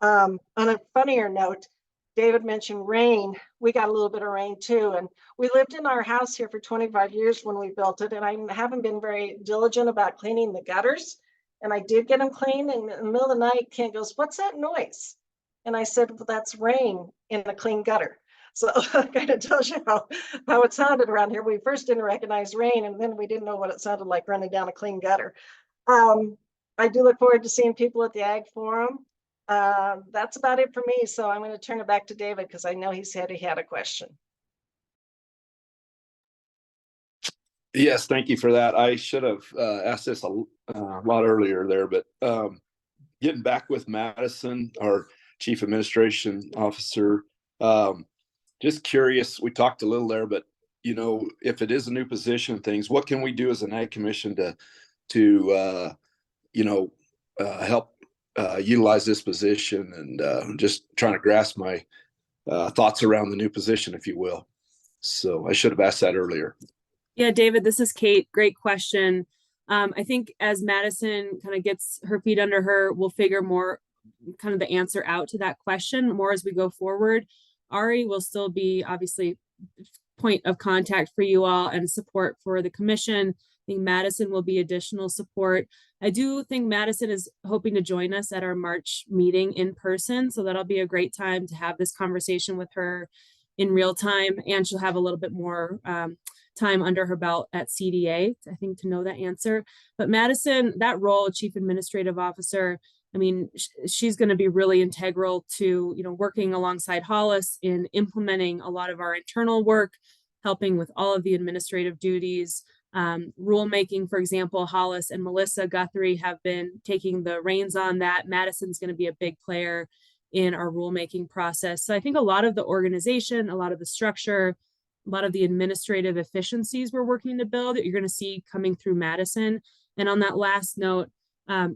On a funnier note, David mentioned rain. We got a little bit of rain too. And we lived in our house here for 25 years when we built it. And I haven't been very diligent about cleaning the gutters. And I did get them clean. And in the middle of the night, Ken goes, "What's that noise?" And I said, "Well, that's rain in a clean gutter." So it kind of tells you how it sounded around here. We first didn't recognize rain, and then we didn't know what it sounded like running down a clean gutter. I do look forward to seeing people at the Ag Forum. That's about it for me. So I'm going to turn it back to David, because I know he said he had a question. Yes, thank you for that. I should have asked this a lot earlier there, but getting back with Madison, our Chief Administration Officer, just curious, we talked a little there, but you know, if it is a new position and things, what can we do as an Ag Commission to you know, help utilize this position, and just trying to grasp my thoughts around the new position, if you will. So I should have asked that earlier. Yeah, David, this is Kate. Great question. I think as Madison kind of gets her feet under her, we'll figure more kind of the answer out to that question more as we go forward. Ari will still be obviously point of contact for you all and support for the commission. I think Madison will be additional support. I do think Madison is hoping to join us at our March meeting in person. So that'll be a great time to have this conversation with her in real time. And she'll have a little bit more time under her belt at CDA, I think, to know that answer. But Madison, that role, Chief Administrative Officer, I mean, she's going to be really integral to, you know, working alongside Hollis in implementing a lot of our internal work, helping with all of the administrative duties, rulemaking, for example. Hollis and Melissa Guthrie have been taking the reins on that. Madison's going to be a big player in our rulemaking process. So I think a lot of the organization, a lot of the structure, a lot of the administrative efficiencies we're working to build, you're going to see coming through Madison. And on that last note,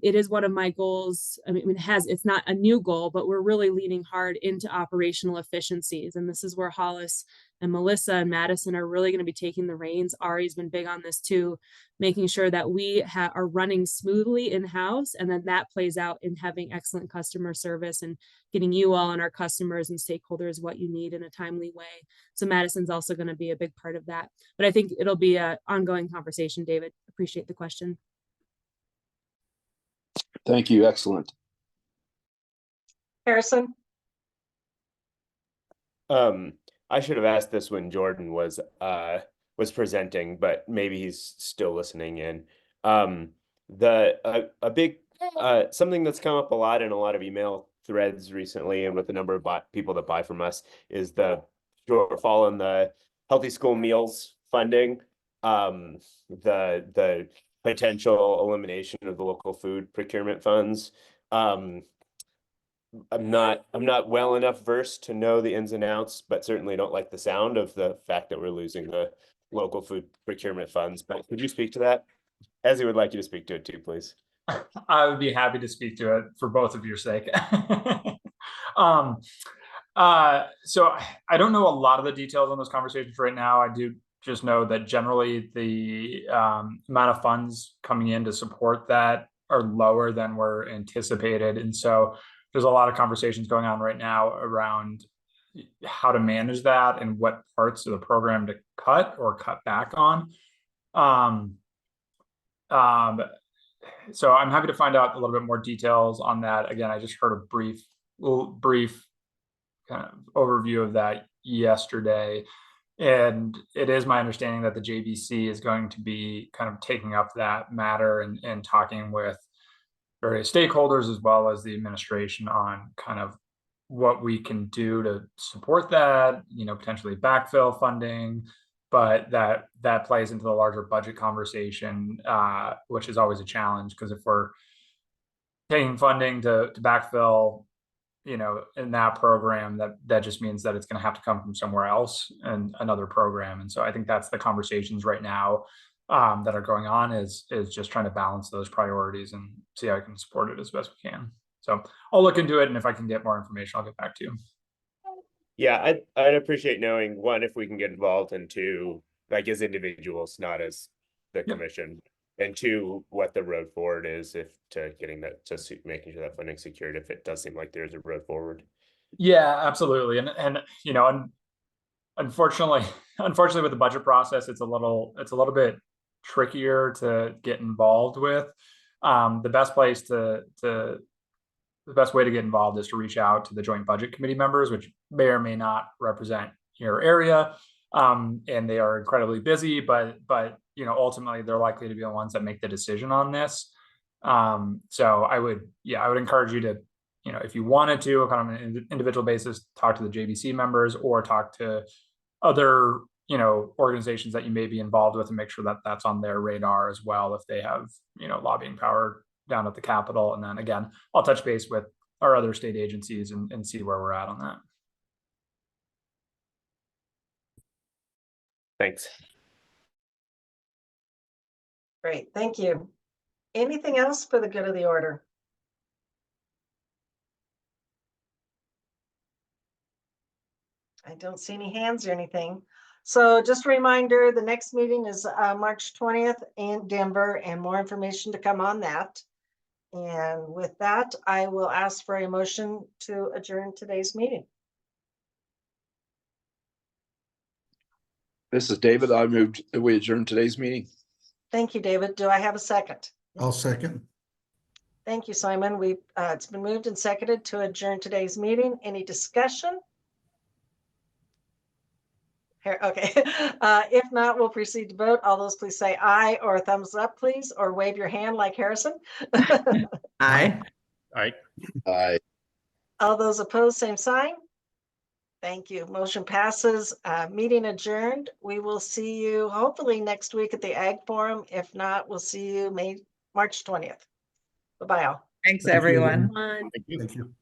it is one of my goals. I mean, it's not a new goal, but we're really leaning hard into operational efficiencies. And this is where Hollis and Melissa and Madison are really going to be taking the reins. Ari's been big on this too, making sure that we are running smoothly in-house, and then that plays out in having excellent customer service and getting you all and our customers and stakeholders what you need in a timely way. So Madison's also going to be a big part of that. But I think it'll be an ongoing conversation, David. Appreciate the question. Thank you. Excellent. Harrison? I should have asked this when Jordan was presenting, but maybe he's still listening in. A big something that's come up a lot in a lot of email threads recently, and with the number of people that buy from us, is the shortfall in the healthy school meals funding. The potential elimination of the local food procurement funds. I'm not well enough versed to know the ins and outs, but certainly don't like the sound of the fact that we're losing the local food procurement funds. But could you speak to that? Ezzy would like you to speak to it too, please. I would be happy to speak to it for both of your sake. So I don't know a lot of the details on those conversations right now. I do just know that generally the amount of funds coming in to support that are lower than were anticipated. And so there's a lot of conversations going on right now around how to manage that and what parts of the program to cut or cut back on. So I'm happy to find out a little bit more details on that. Again, I just heard a brief kind of overview of that yesterday. And it is my understanding that the JBC is going to be kind of taking up that matter and talking with various stakeholders as well as the administration on kind of what we can do to support that, you know, potentially backfill funding, but that plays into the larger budget conversation, which is always a challenge, because if we're taking funding to backfill, you know, in that program, that just means that it's going to have to come from somewhere else and another program. And so I think that's the conversations right now that are going on, is just trying to balance those priorities and see how I can support it as best we can. So I'll look into it, and if I can get more information, I'll get back to you. Yeah, I'd appreciate knowing, one, if we can get involved, and two, like as individuals, not as the commission, and two, what the road forward is, if to getting that, to making sure that funding secured, if it does seem like there's a road forward. Yeah, absolutely. And you know, and unfortunately with the budget process, it's a little bit trickier to get involved with. The best way to get involved is to reach out to the joint budget committee members, which may or may not represent your area. And they are incredibly busy, but you know, ultimately they're likely to be the ones that make the decision on this. So I would encourage you to, you know, if you wanted to, kind of on an individual basis, talk to the JBC members or talk to other, you know, organizations that you may be involved with, and make sure that that's on their radar as well, if they have, you know, lobbying power down at the Capitol. And then again, I'll touch base with our other state agencies and see where we're at on that. Thanks. Great, thank you. Anything else for the good of the order? I don't see any hands or anything. So just a reminder, the next meeting is March 20th in Denver, and more information to come on that. And with that, I will ask for a motion to adjourn today's meeting. This is David. I moved, we adjourned today's meeting. Thank you, David. Do I have a second? I'll second. Thank you, Simon. It's been moved and seconded to adjourn today's meeting. Any discussion? Here, okay. If not, we'll proceed to vote. All those please say aye or thumbs up, please, or wave your hand like Harrison. Aye. Aye. All those opposed, same sign. Thank you. Motion passes. Meeting adjourned. We will see you hopefully next week at the Ag Forum. If not, we'll see you March 20th. Bye-bye all. Thanks, Thank you, everyone. everyone. Thank you.